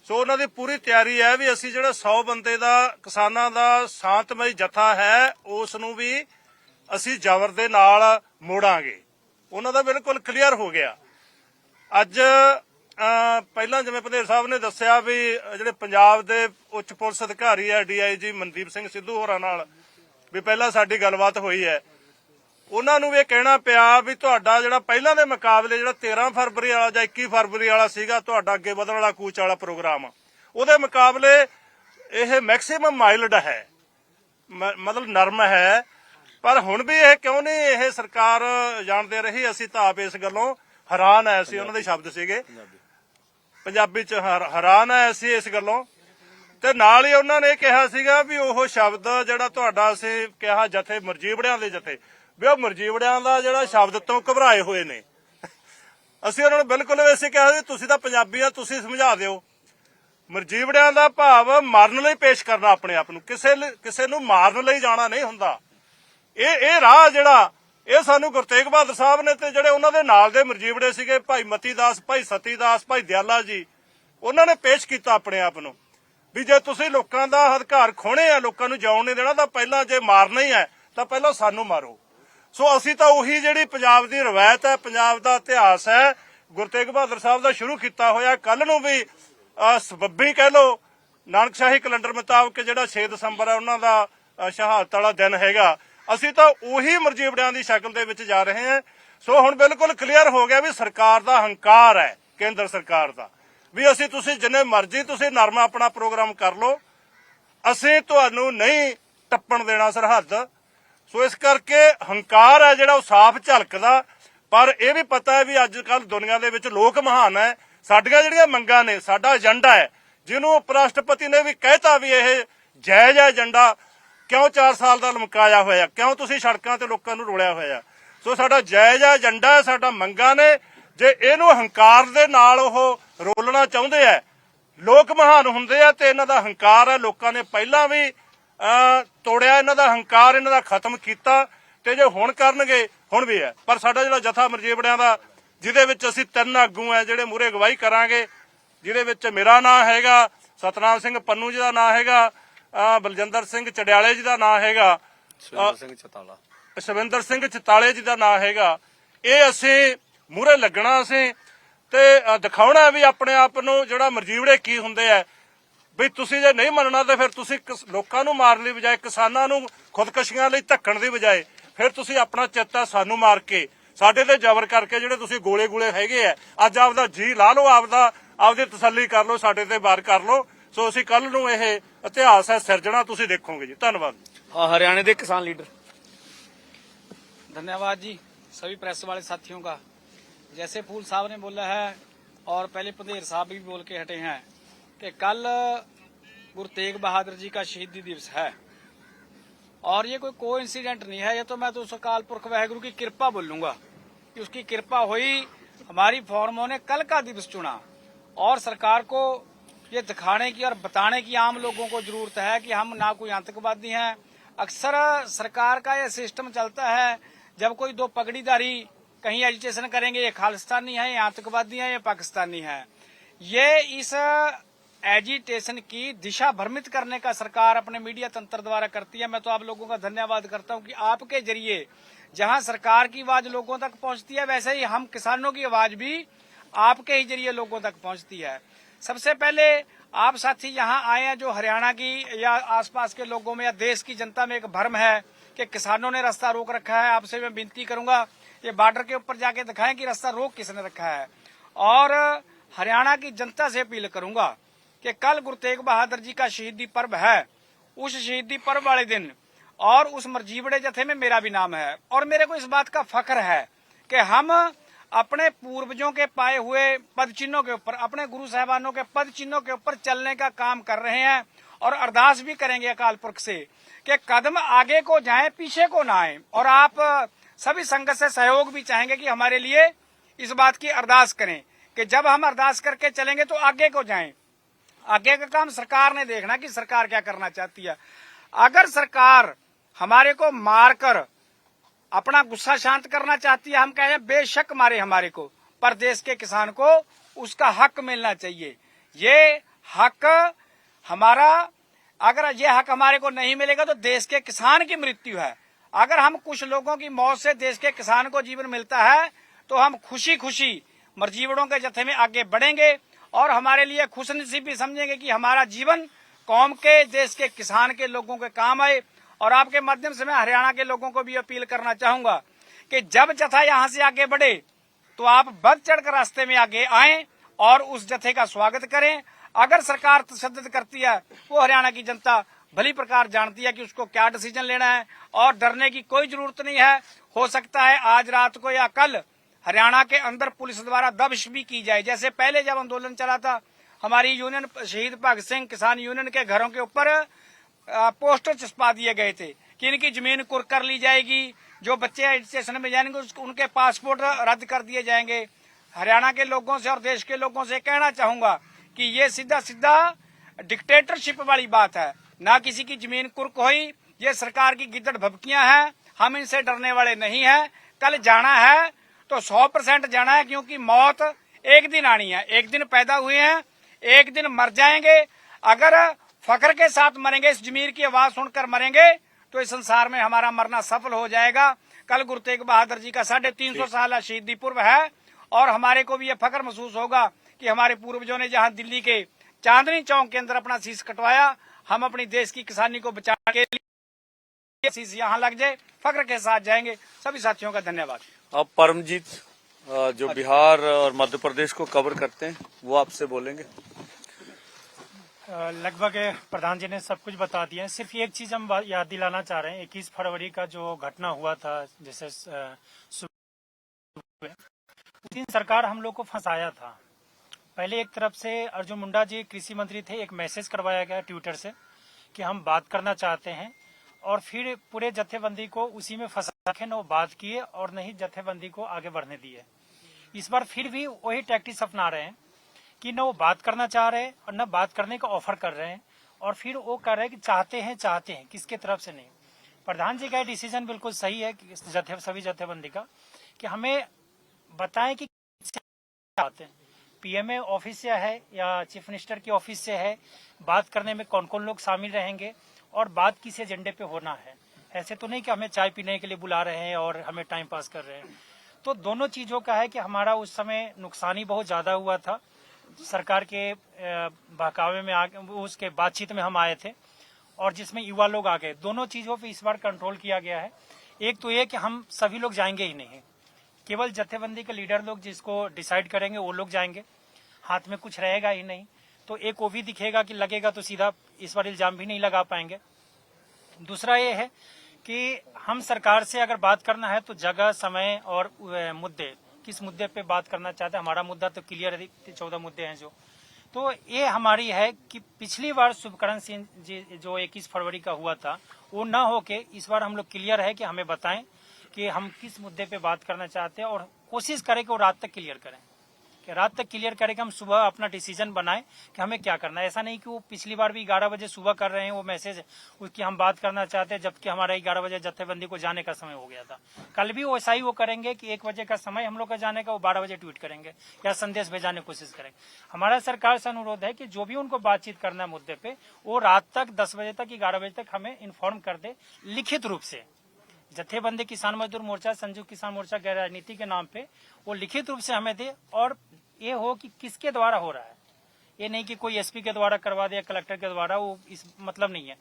ਸੋ ਉਹਨਾਂ ਦੀ ਪੂਰੀ ਤਿਆਰੀ ਹੈ ਵੀ ਅਸੀਂ ਜਿਹੜਾ 100 ਬੰਦੇ ਦਾ ਕਿਸਾਨਾਂ ਦਾ ਸ਼ਾਂਤਮਈ ਜਥਾ ਹੈ ਉਸ ਨੂੰ ਵੀ ਅਸੀਂ ਜ਼ਬਰ ਦੇ ਨਾਲ ਮੋੜਾਂਗੇ। ਉਹਨਾਂ ਦਾ ਬਿਲਕੁਲ ਕਲੀਅਰ ਹੋ ਗਿਆ। ਅੱਜ ਪਹਿਲਾਂ ਜਿਵੇਂ ਪੰਦੇਰ ਸਾਹਿਬ ਨੇ ਦੱਸਿਆ ਵੀ ਜਿਹੜੇ ਪੰਜਾਬ ਦੇ ਉੱਚ ਪੁਲਿਸ ਅਧਿਕਾਰੀ ਹੈ DIG ਮਨਦੀਪ ਸਿੰਘ ਸਿੱਧੂ ਹੋਰਾਂ ਨਾਲ ਵੀ ਪਹਿਲਾਂ ਸਾਡੀ ਗੱਲਬਾਤ ਹੋਈ ਹੈ, ਉਹਨਾਂ ਨੂੰ ਵੀ ਇਹ ਕਹਿਣਾ ਪਿਆ ਵੀ ਤੁਹਾਡਾ ਜਿਹੜਾ ਪਹਿਲਾਂ ਦੇ ਮੁਕਾਬਲੇ ਜਿਹੜਾ 13 ਫਰਵਰੀ ਵਾਲਾ ਜਾਂ 21 ਫਰਵਰੀ ਵਾਲਾ ਸੀਗਾ ਤੁਹਾਡਾ ਅੱਗੇ ਵਧਣ ਵਾਲਾ ਕੂਚ ਵਾਲਾ ਪ੍ਰੋਗਰਾਮ, ਉਹਦੇ ਮੁਕਾਬਲੇ ਇਹ ਮੈਕਸਿਮਮ ਮਾਈਲਡ ਹੈ, ਮਤਲਬ ਨਰਮ ਹੈ। ਪਰ ਹੁਣ ਵੀ ਇਹ ਕਿਉਂ ਨਹੀਂ ਇਹ ਸਰਕਾਰ ਜਾਣਦੇ ਰਹੀ, ਅਸੀਂ ਤਾਂ ਆਪ ਇਸ ਗੱਲੋਂ ਹੈਰਾਨ ਹੈ। ਅਸੀਂ ਉਹਨਾਂ ਦੇ ਸ਼ਬਦ ਸੀਗੇ ਪੰਜਾਬੀ ਚ, ਹੈਰਾਨ ਹੈ ਅਸੀਂ ਇਸ ਗੱਲੋਂ। ਤੇ ਨਾਲ ਹੀ ਉਹਨਾਂ ਨੇ ਕਿਹਾ ਸੀਗਾ ਵੀ ਉਹ ਸ਼ਬਦ ਜਿਹੜਾ ਤੁਹਾਡਾ ਅਸੀਂ ਕਿਹਾ ਜਥੇ ਮਰਜੀਵੜਿਆਂ ਦੇ ਜਥੇ, ਵੀ ਉਹ ਮਰਜੀਵੜਿਆਂ ਦਾ ਜਿਹੜਾ ਸ਼ਬਦ ਤੋਂ ਘਬਰਾਏ ਹੋਏ ਨੇ। ਅਸੀਂ ਉਹਨਾਂ ਨੂੰ ਬਿਲਕੁਲ ਵੈਸੇ ਕਿਹਾ ਵੀ ਤੁਸੀਂ ਤਾਂ ਪੰਜਾਬੀ ਆ, ਤੁਸੀਂ ਸਮਝਾ ਦਿਓ ਮਰਜੀਵੜਿਆਂ ਦਾ ਭਾਵ ਮਰਨ ਲਈ ਪੇਸ਼ ਕਰਨਾ ਆਪਣੇ ਆਪ ਨੂੰ, ਕਿਸੇ ਨੂੰ ਮਾਰਨ ਲਈ ਜਾਣਾ ਨਹੀਂ ਹੁੰਦਾ। ਇਹ ਰਾਹ ਜਿਹੜਾ ਇਹ ਸਾਨੂੰ ਗੁਰੂ ਤੇਗ ਬਹਾਦਰ ਸਾਹਿਬ ਨੇ ਤੇ ਜਿਹੜੇ ਉਹਨਾਂ ਦੇ ਨਾਲ ਦੇ ਮਰਜੀਵੜੇ ਸੀਗੇ ਭਾਈ ਮਤੀ ਦਾਸ, ਭਾਈ ਸਤੀ ਦਾਸ, ਭਾਈ ਦਿਆਲਾ ਜੀ, ਉਹਨਾਂ ਨੇ ਪੇਸ਼ ਕੀਤਾ ਆਪਣੇ ਆਪ ਨੂੰ ਵੀ ਜੇ ਤੁਸੀਂ ਲੋਕਾਂ ਦਾ ਅਧਿਕਾਰ ਖੋਹਣੇ ਆ, ਲੋਕਾਂ ਨੂੰ ਜਿਉਣ ਨਹੀਂ ਦੇਣਾ, ਤਾਂ ਪਹਿਲਾਂ ਜੇ ਮਾਰਨਾ ਹੀ ਹੈ ਤਾਂ ਪਹਿਲਾਂ ਸਾਨੂੰ ਮਾਰੋ। ਸੋ ਅਸੀਂ ਤਾਂ ਉਹੀ ਜਿਹੜੀ ਪੰਜਾਬ ਦੀ ਰਵਾਇਤ ਹੈ, ਪੰਜਾਬ ਦਾ ਇਤਿਹਾਸ ਹੈ, ਗੁਰੂ ਤੇਗ ਬਹਾਦਰ ਸਾਹਿਬ ਦਾ ਸ਼ੁਰੂ ਕੀਤਾ ਹੋਇਆ, ਕੱਲ ਨੂੰ ਵੀ ਸਬੱਬੀ ਕਹਿ ਲੋ ਨਾਨਕਸ਼ਾਹੀ ਕੈਲੰਡਰ ਮੁਤਾਬਕ ਜਿਹੜਾ 6 ਦਸੰਬਰ ਹੈ ਉਹਨਾਂ ਦਾ ਸ਼ਹਾਦਤ ਵਾਲਾ ਦਿਨ ਹੈਗਾ, ਅਸੀਂ ਤਾਂ ਉਹੀ ਮਰਜੀਵੜਿਆਂ ਦੀ ਸ਼ਕਲ ਦੇ ਵਿੱਚ ਜਾ ਰਹੇ ਹਾਂ। ਸੋ ਹੁਣ ਬਿਲਕੁਲ ਕਲੀਅਰ ਹੋ ਗਿਆ ਵੀ ਸਰਕਾਰ ਦਾ ਹੰਕਾਰ ਹੈ, ਕੇਂਦਰ ਸਰਕਾਰ ਦਾ, ਵੀ ਅਸੀਂ ਤੁਸੀਂ ਜਿੰਨੇ ਮਰਜ਼ੀ ਤੁਸੀਂ ਨਰਮਾ ਆਪਣਾ ਪ੍ਰੋਗਰਾਮ ਕਰ ਲਓ, ਅਸੀਂ ਤੁਹਾਨੂੰ ਨਹੀਂ ਟੱਪਣ ਦੇਣਾ ਸਰਹੱਦ। ਸੋ ਇਸ ਕਰਕੇ ਹੰਕਾਰ ਹੈ ਜਿਹੜਾ ਉਹ ਸਾਫ਼ ਝਲਕਦਾ, ਪਰ ਇਹ ਵੀ ਪਤਾ ਹੈ ਵੀ ਅੱਜ ਕੱਲ ਦੁਨੀਆ ਦੇ ਵਿੱਚ ਲੋਕ ਮਹਾਨ ਹੈ। ਸਾਡੀਆਂ ਜਿਹੜੀਆਂ ਮੰਗਾਂ ਨੇ, ਸਾਡਾ ਏਜੰਡਾ ਹੈ, ਜਿਹਨੂੰ ਉਪ ਰਾਸ਼ਟਰਪਤੀ ਨੇ ਵੀ ਕਹਿਤਾ ਵੀ ਇਹ ਜਾਇਜ਼ ਹੈ ਏਜੰਡਾ, ਕਿਉਂ 4 ਸਾਲ ਦਾ ਲਮਕਾਇਆ ਹੋਇਆ, ਕਿਉਂ ਤੁਸੀਂ ਸੜਕਾਂ ਤੇ ਲੋਕਾਂ ਨੂੰ ਰੋਲਿਆ ਹੋਇਆ। ਸੋ ਸਾਡਾ ਜਾਇਜ਼ ਏਜੰਡਾ ਹੈ, ਸਾਡਾ ਮੰਗਾਂ ਨੇ। ਜੇ ਇਹਨੂੰ ਹੰਕਾਰ ਦੇ ਨਾਲ ਉਹ ਰੋਲਣਾ ਚਾਹੁੰਦੇ ਆ, ਲੋਕ ਮਹਾਨ ਹੁੰਦੇ ਆ ਤੇ ਇਹਨਾਂ ਦਾ ਹੰਕਾਰ ਹੈ, ਲੋਕਾਂ ਨੇ ਪਹਿਲਾਂ ਵੀ ਤੋੜਿਆ ਇਹਨਾਂ ਦਾ ਹੰਕਾਰ, ਇਹਨਾਂ ਦਾ ਖਤਮ ਕੀਤਾ, ਤੇ ਜੇ ਹੁਣ ਕਰਨਗੇ ਹੁਣ ਵੀ ਹੈ। ਪਰ ਸਾਡਾ ਜਿਹੜਾ ਜਥਾ ਮਰਜੀਵੜਿਆਂ ਦਾ, ਜਿਹਦੇ ਵਿੱਚ ਅਸੀਂ 3 ਆਗੂ ਹੈ ਜਿਹੜੇ ਮੂਹਰੇ ਅਗਵਾਈ ਕਰਾਂਗੇ, ਜਿਹਦੇ ਵਿੱਚ ਮੇਰਾ ਨਾਂ ਹੈਗਾ, ਸਤਨਾਮ ਸਿੰਘ ਪੰਨੂ ਜੀ ਦਾ ਨਾਂ ਹੈਗਾ, ਬਲਜਿੰਦਰ ਸਿੰਘ ਚੜਿਆਲੇ ਜੀ ਦਾ ਨਾਂ ਹੈਗਾ, ਸ਼ਵਿੰਦਰ ਸਿੰਘ ਚਤਾਲੇ ਜੀ ਦਾ ਨਾਂ ਹੈਗਾ, ਇਹ ਅਸੀਂ ਮੂਹਰੇ ਲੱਗਣਾ ਅਸੀਂ ਤੇ ਦਿਖਾਉਣਾ ਵੀ ਆਪਣੇ ਆਪ ਨੂੰ ਜਿਹੜਾ ਮਰਜੀਵੜੇ ਕੀ ਹੁੰਦੇ ਆ। ਵੀ ਤੁਸੀਂ ਜੇ ਨਹੀਂ ਮੰਨਣਾ ਤੇ ਫਿਰ ਤੁਸੀਂ ਲੋਕਾਂ ਨੂੰ ਮਾਰਨ ਦੀ ਬਜਾਏ, ਕਿਸਾਨਾਂ ਨੂੰ ਖੁਦਕਸ਼ੀਆਂ ਲਈ ਧੱਕਣ ਦੀ ਬਜਾਏ, ਫਿਰ ਤੁਸੀਂ ਆਪਣਾ ਚਿੱਤਾ ਸਾਨੂੰ ਮਾਰ ਕੇ, ਸਾਡੇ ਤੇ ਜ਼ਬਰ ਕਰਕੇ ਜਿਹੜੇ ਤੁਸੀਂ ਗੋਲੇ ਹੈਗੇ ਆ, ਅੱਜ ਆਪਦਾ ਜੀ ਲਾ ਲਓ, ਆਪਦੀ ਤਸੱਲੀ ਕਰ ਲਓ, ਸਾਡੇ ਤੇ ਵਾਰ ਕਰ ਲਓ। ਸੋ ਅਸੀਂ ਕੱਲ ਨੂੰ ਇਹ ਇਤਿਹਾਸ ਹੈ ਸਿਰਜਣਾ ਤੁਸੀਂ ਦੇਖੋਗੇ ਜੀ। ਧੰਨਵਾਦ। हरियाणा के किसान लीडर। धन्यवाद जी सभी प्रेस वाले साथियों का। जैसे फूल साहब ने बोला है और पहले पंधेर साहब भी बोल के हटे हैं कि कल गुरु तेग बहादुर जी का शहीदी दिवस है और ये कोई इंसिडेंट नहीं है। ये तो मैं तो उस अकाल पुरख वाहिगुरु की कृपा बोलूंगा कि उसकी कृपा हुई, हमारी फॉर्मों ने कल का दिवस चुना और सरकार को ये दिखाने की और बताने की आम लोगों को जरूरत है कि हम ना कोई आतंकवादी हैं। अक्सर सरकार का ये सिस्टम चलता है, जब कोई 2 पगड़ीधारी कहीं एजिटेशन करेंगे, ये खालिस्तानी है, ये आतंकवादी है, ये पाकिस्तानी है। ये इस एजिटेशन की दिशा भ्रमित करने का सरकार अपने मीडिया तंत्र द्वारा करती है। मैं तो आप लोगों का धन्यवाद करता हूं कि आपके जरिए जहां सरकार की आवाज लोगों तक पहुंचती है, वैसे ही हम किसानों की आवाज भी आपके ही जरिए लोगों तक पहुंचती है। सबसे पहले आप साथी यहाँ आए हैं जो हरियाणा की या आसपास के लोगों में या देश की जनता में एक भ्रम है कि किसानों ने रास्ता रोक रखा है। आपसे मैं विनती करूंगा ये बॉर्डर के ऊपर जाके दिखाएं कि रास्ता रोक किसने रखा है। और हरियाणा की जनता से अपील करूंगा कि कल गुरु तेग बहादुर जी का शहीदी पर्व है, उस शहीदी पर्व वाले दिन और उस मरजीवड़े जत्थे में मेरा भी नाम है और मेरे को इस बात का फख्र है कि हम अपने पूर्वजों के पाए हुए पद चिन्हों के ऊपर, अपने गुरु साहबानों के पद चिन्हों के ऊपर चलने का काम कर रहे हैं और अरदास भी करेंगे अकाल पुरख से कि कदम आगे को जाएं, पीछे को ना आए। और आप सभी संगत से सहयोग भी चाहेंगे कि हमारे लिए इस बात की अरदास करें कि जब हम अरदास करके चलेंगे तो आगे को जाएं। आगे का काम सरकार ने देखना कि सरकार क्या करना चाहती है। अगर सरकार हमारे को मारकर अपना गुस्सा शांत करना चाहती है, हम कहें बेशक मारे हमारे को, पर देश के किसान को उसका हक मिलना चाहिए। ये हक हमारा, अगर ये हक हमारे को नहीं मिलेगा तो देश के किसान की मृत्यु है। अगर हम कुछ लोगों की मौत से देश के किसान को जीवन मिलता है तो हम खुशी खुशी मरजीवड़ों के जत्थे में आगे बढ़ेंगे और हमारे लिए खुशनसीबी समझेंगे कि हमारा जीवन कौम के, देश के किसान के लोगों के काम आए। और आपके माध्यम से मैं हरियाणा के लोगों को भी अपील करना चाहूंगा कि जब जत्था यहाँ से आगे बढ़े तो आप बढ़ चढ़कर रास्ते में आगे आएं और उस जत्थे का स्वागत करें। अगर सरकार तशद्दुद करती है, वो हरियाणा की जनता भली प्रकार जानती है कि उसको क्या डिसीजन लेना है और डरने की कोई जरूरत नहीं है। हो सकता है आज रात को या कल हरियाणा के अंदर पुलिस द्वारा दबिश भी की जाए। जैसे पहले जब आंदोलन चला था, हमारी यूनियन शहीद भगत सिंह किसान यूनियन के घरों के ऊपर पोस्टर चिपका दिए गए थे कि इनकी जमीन कुर्क कर ली जाएगी, जो बच्चे स्टेशन में जाएंगे उनके पासपोर्ट रद्द कर दिए जाएंगे। हरियाणा के लोगों से और देश के लोगों से कहना चाहूंगा कि ये सीधा सीधा डिक्टेटरशिप वाली बात है, ना किसी की जमीन कुर्क हुई। ये सरकार की गिद्दड़ भभकियां हैं, हम इनसे डरने वाले नहीं है। कल जाना है तो 100% जाना है, क्योंकि मौत एक दिन आनी है। एक दिन पैदा हुए हैं, एक दिन मर जाएंगे। अगर फख्र के साथ मरेंगे, इस जमीर की आवाज सुनकर मरेंगे, तो इस संसार में हमारा मरना सफल हो जाएगा। कल गुरु तेग बहादुर जी का 350 साल शहीदी पूर्व है, और हमारे को भी ये फख्र महसूस होगा कि हमारे पूर्वजों ने जहां दिल्ली के चांदनी चौक के अंदर अपना शीश कटवाया, हम अपनी देश की किसानी को बचाने के लिए शीश यहाँ लग जाए, फख्र के साथ जाएंगे। सभी साथियों का धन्यवाद। अब परमजीत जो बिहार और मध्य प्रदेश को कवर करते हैं, वो आपसे बोलेंगे। लगभग प्रधान जी ने सब कुछ बता दिया है। सिर्फ एक चीज हम याद दिलाना चाह रहे हैं, 21 फरवरी का जो घटना हुआ था, जैसे उस दिन सरकार हम लोग को फंसाया था। पहले एक तरफ से अर्जुन मुंडा जी कृषि मंत्री थे, एक मैसेज करवाया गया ट्विटर से कि हम बात करना चाहते हैं, और फिर पूरे जत्थेबंदी को उसी में फंसा के न वो बात किए और नहीं जत्थेबंदी को आगे बढ़ने दिए। इस बार फिर भी वही टैक्टिक्स अपना रहे हैं कि न वो बात करना चाह रहे हैं और न बात करने का ऑफर कर रहे हैं, और फिर वो कह रहे हैं कि चाहते हैं, किसके तरफ से नहीं। प्रधान जी का डिसीजन बिल्कुल सही है कि सभी जत्थेबंदी का, कि हमें बताएं कि चाहते हैं, पीएमए ऑफिस से है या चीफ मिनिस्टर की ऑफिस से है, बात करने में कौन कौन लोग शामिल रहेंगे और बात किस एजेंडे पे होना है। ऐसे तो नहीं कि हमें चाय पीने के लिए बुला रहे हैं और हमें टाइम पास कर रहे हैं। तो दोनों चीजों का है कि हमारा उस समय नुकसान ही बहुत ज्यादा हुआ था। सरकार के बहकावे में उसके बातचीत में हम आए थे, और जिसमें युवा लोग आ गए। दोनों चीजों पे इस बार कंट्रोल किया गया है। एक तो ये कि हम सभी लोग जाएंगे ही नहीं, केवल जत्थेबंदी के लीडर लोग जिसको डिसाइड करेंगे वो लोग जाएंगे, हाथ में कुछ रहेगा ही नहीं। तो एक वो भी दिखेगा कि लगेगा तो सीधा इस बार इल्जाम भी नहीं लगा पाएंगे। दूसरा ये है कि हम सरकार से अगर बात करना है तो जगह, समय और मुद्दे, किस मुद्दे पे बात करना चाहते हैं। हमारा मुद्दा तो क्लियर है, 14 मुद्दे हैं जो। तो ये हमारी है कि पिछली बार शुभकरण सिंह जी जो 21 फरवरी का हुआ था, वो न होके इस बार हम लोग क्लियर है कि हमें बताएं कि हम किस मुद्दे पे बात करना चाहते हैं, और कोशिश करें कि वो रात तक क्लियर करें, कि रात तक क्लियर करें कि हम सुबह अपना डिसीजन बनाएं कि हमें क्या करना है। ऐसा नहीं कि वो पिछली बार भी 11 बजे सुबह कर रहे हैं वो मैसेज, उसकी हम बात करना चाहते हैं, जबकि हमारा 11 बजे जत्थेबंदी को जाने का समय हो गया था। कल भी वैसा ही वो करेंगे कि 1 बजे का समय हम लोग का जाने का, वो 12 बजे ट्वीट करेंगे या संदेश भेजाने की कोशिश करेंगे। हमारा सरकार से अनुरोध है कि जो भी उनको बातचीत करना है मुद्दे पे, वो रात तक 10 बजे तक 11 बजे तक हमें इन्फॉर्म कर दे लिखित रूप से। जत्थेबंदी किसान मजदूर मोर्चा, संयुक्त किसान मोर्चा गैर राजनीति के नाम पे वो लिखित रूप से हमें दे, और ये हो कि किसके द्वारा हो रहा है। ये नहीं कि कोई एसपी के द्वारा करवा दे या कलेक्टर के द्वारा, वो इस मतलब नहीं है।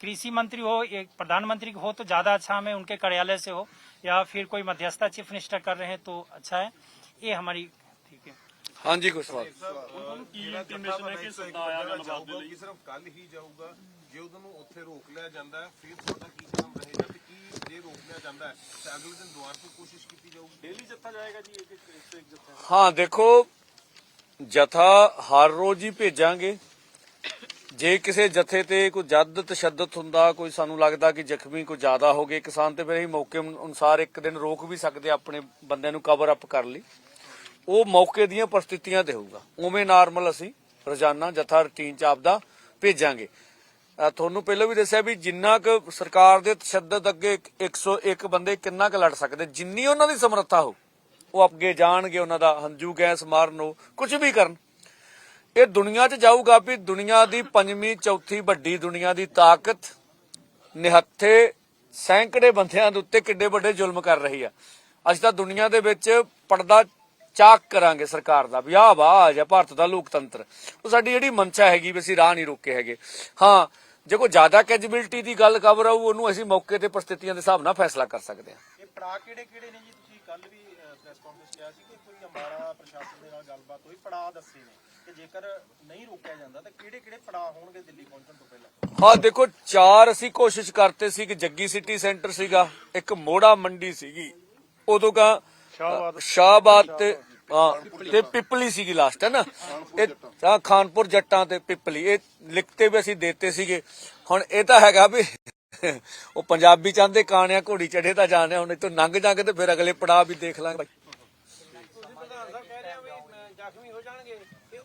कृषि मंत्री हो, एक प्रधानमंत्री हो तो ज्यादा अच्छा, हमें उनके कार्यालय से हो, या फिर कोई मध्यस्थता चीफ मिनिस्टर कर रहे हैं तो अच्छा है। ये हमारी ठीक है। हाँ जी, कुछ सवाल। ਸਿਰਫ ਕੱਲ ਹੀ ਜਾਊਗਾ, ਜੇ ਉਹਨੂੰ ਉੱਥੇ ਰੋਕ ਲਿਆ ਜਾਂਦਾ ਹੈ ਫਿਰ ਤੁਹਾਡਾ ਕੀ ਕੰਮ ਰਹੇਗਾ, ਤੇ ਕੀ ਜੇ ਰੋਕ ਲਿਆ ਜਾਂਦਾ ਹੈ ਤਾਂ ਅਗਲੇ ਦਿਨ ਦੁਬਾਰਾ ਤੋਂ ਕੋਸ਼ਿਸ਼ ਕੀਤੀ ਜਾਊਗੀ। ਡੇਲੀ ਜੱਥਾ ਜਾਏਗਾ ਜੀ, ਇੱਕ ਜੱਥਾ। हाँ देखो, ਜਥਾ ਹਰ ਰੋਜ਼ ਹੀ ਭੇਜਾਂਗੇ। ਜੇ ਕਿਸੇ ਜਥੇ ਤੇ ਕੋਈ ਜਦ ਤਸ਼ੱਦਦ ਹੁੰਦਾ, ਕੋਈ ਸਾਨੂੰ ਲੱਗਦਾ ਕਿ ਜ਼ਖਮੀ ਕੋਈ ਜ਼ਿਆਦਾ ਹੋ ਗਏ ਕਿਸਾਨ, ਤੇ ਫਿਰ ਅਸੀਂ ਮੌਕੇ ਅਨੁਸਾਰ ਇੱਕ ਦਿਨ ਰੋਕ ਵੀ ਸਕਦੇ ਆਪਣੇ ਬੰਦਿਆਂ ਨੂੰ ਕਵਰ ਅਪ ਕਰ ਲਈ। ਉਹ ਮੌਕੇ ਦੀਆਂ ਪਰਿਸਥਿਤੀਆਂ ਤੇ ਹੋਊਗਾ। ਉਵੇਂ ਨਾਰਮਲ ਅਸੀਂ ਰੋਜ਼ਾਨਾ ਜਥਾ ਰੂਟੀਨ ਚ ਆਪਦਾ ਭੇਜਾਂਗੇ। ਤੁਹਾਨੂੰ ਪਹਿਲਾਂ ਵੀ ਦੱਸਿਆ ਵੀ ਜਿੰਨਾ ਕੁ ਸਰਕਾਰ ਦੇ ਤਸ਼ੱਦਦ ਅੱਗੇ 101 ਬੰਦੇ ਕਿੰਨਾ ਕੁ ਲੜ ਸਕਦੇ, ਜਿੰਨੀ ਉਹਨਾਂ ਦੀ ਸਮਰੱਥਾ ਹੋ ਉਹ ਅੱਗੇ ਜਾਣਗੇ। ਉਹਨਾਂ ਦਾ ਹੰਝੂ ਗੈਸ ਮਾਰਨ, ਉਹ ਕੁਝ ਵੀ ਕਰਨ। ਇਹ ਦੁਨੀਆ 'ਚ ਜਾਊਗਾ ਵੀ ਦੁਨੀਆ ਦੀ 5ਵੀਂ 4ਥੀ ਵੱਡੀ ਦੁਨੀਆ ਦੀ ਤਾਕਤ ਨਿਹੱਥੇ ਸੈਂਕੜੇ ਬੰਦਿਆਂ ਦੇ ਉੱਤੇ ਕਿੱਡੇ ਵੱਡੇ ਜ਼ੁਲਮ ਕਰ ਰਹੀ ਆ। ਅਸੀਂ ਤਾਂ ਦੁਨੀਆ ਦੇ ਵਿੱਚ ਪਰਦਾ ਚਾਕ ਕਰਾਂਗੇ ਸਰਕਾਰ ਦਾ ਵੀ ਆਹ ਵਾਹ ਜਾਂ ਭਾਰਤ ਦਾ ਲੋਕਤੰਤਰ। ਉਹ ਸਾਡੀ ਜਿਹੜੀ ਮਨਸ਼ਾ ਹੈਗੀ ਵੀ ਅਸੀਂ ਰਾਹ ਨਹੀਂ ਰੋਕੇ ਹੈਗੇ। ਹਾਂ, ਜੇ ਕੋਈ ਜ਼ਿਆਦਾ ਕੈਜੀਬਿਲਿਟੀ ਦੀ ਗੱਲ ਕਵਰ ਆਊ, ਉਹਨੂੰ ਅਸੀਂ ਮੌਕੇ ਤੇ ਪਰਿਸਥਿਤੀਆਂ ਦੇ ਹਿਸਾਬ ਨਾਲ ਫੈਸਲਾ ਕਰ ਸਕਦੇ ਹਾਂ। ਇਹ ਪੜਾਅ ਕਿਹੜੇ ਨੇ ਜੀ? ਤੁਸੀਂ ਕੱਲ ਵੀ ਪ੍ਰੈਸ ਕਾਨਫਰੰਸ ਕਿਹਾ ਸੀ ਕਿ ਕੋਈ ਅੰਬਾਲਾ ਪ੍ਰਸ਼ਾਸਨ ਦੇ ਨਾਲ ਗੱਲਬਾਤ ਹੋਈ, ਪੜਾਅ ਦੱਸੇ ਨੇ ਕਿ ਜੇਕਰ ਨਹੀਂ ਰੋਕਿਆ ਜਾਂਦਾ ਤਾਂ ਕਿਹੜੇ ਪੜਾਅ ਹੋਣਗੇ ਦਿੱਲੀ ਪਹੁੰਚਣ ਤੋਂ ਪਹਿਲਾਂ? ਹਾਂ ਦੇਖੋ, 4 ਅਸੀਂ ਕੋਸ਼ਿਸ਼ ਕਰਤੇ ਸੀ ਕਿ ਜੱਗੀ ਸਿਟੀ ਸੈਂਟਰ ਸੀਗਾ, ਇੱਕ ਮੋੜਾ ਮੰਡੀ ਸੀਗੀ, ਉਦੋਂ ਕਾ ਸ਼ਾਹਬਾਦ ਤੇ ਪਿਪਲੀ ਸੀਗੀ ਲਾਸਟ, ਹੈ ਨਾ। ਇਹ ਖਾਨਪੁਰ ਜੱਟਾਂ ਤੇ ਪਿਪਲੀ, ਇਹ ਲਿਖਤੇ ਵੀ ਅਸੀਂ ਦੇਤੇ ਸੀਗੇ। ਹੁਣ ਇਹ ਤਾਂ ਹੈਗਾ ਵੀ ਉਹ ਪੰਜਾਬੀ ਚਾਹੁੰਦੇ ਕਾਣਿਆ ਘੋੜੀ ਚੜੇ ਤਾਂ ਜਾਣੇ, ਹੁਣ ਇੱਥੋਂ ਲੰਘ ਜਾਂਗੇ ਤੇ ਫਿਰ ਅਗਲੇ ਪੜਾਅ ਵੀ ਦੇਖ ਲਾਂਗੇ।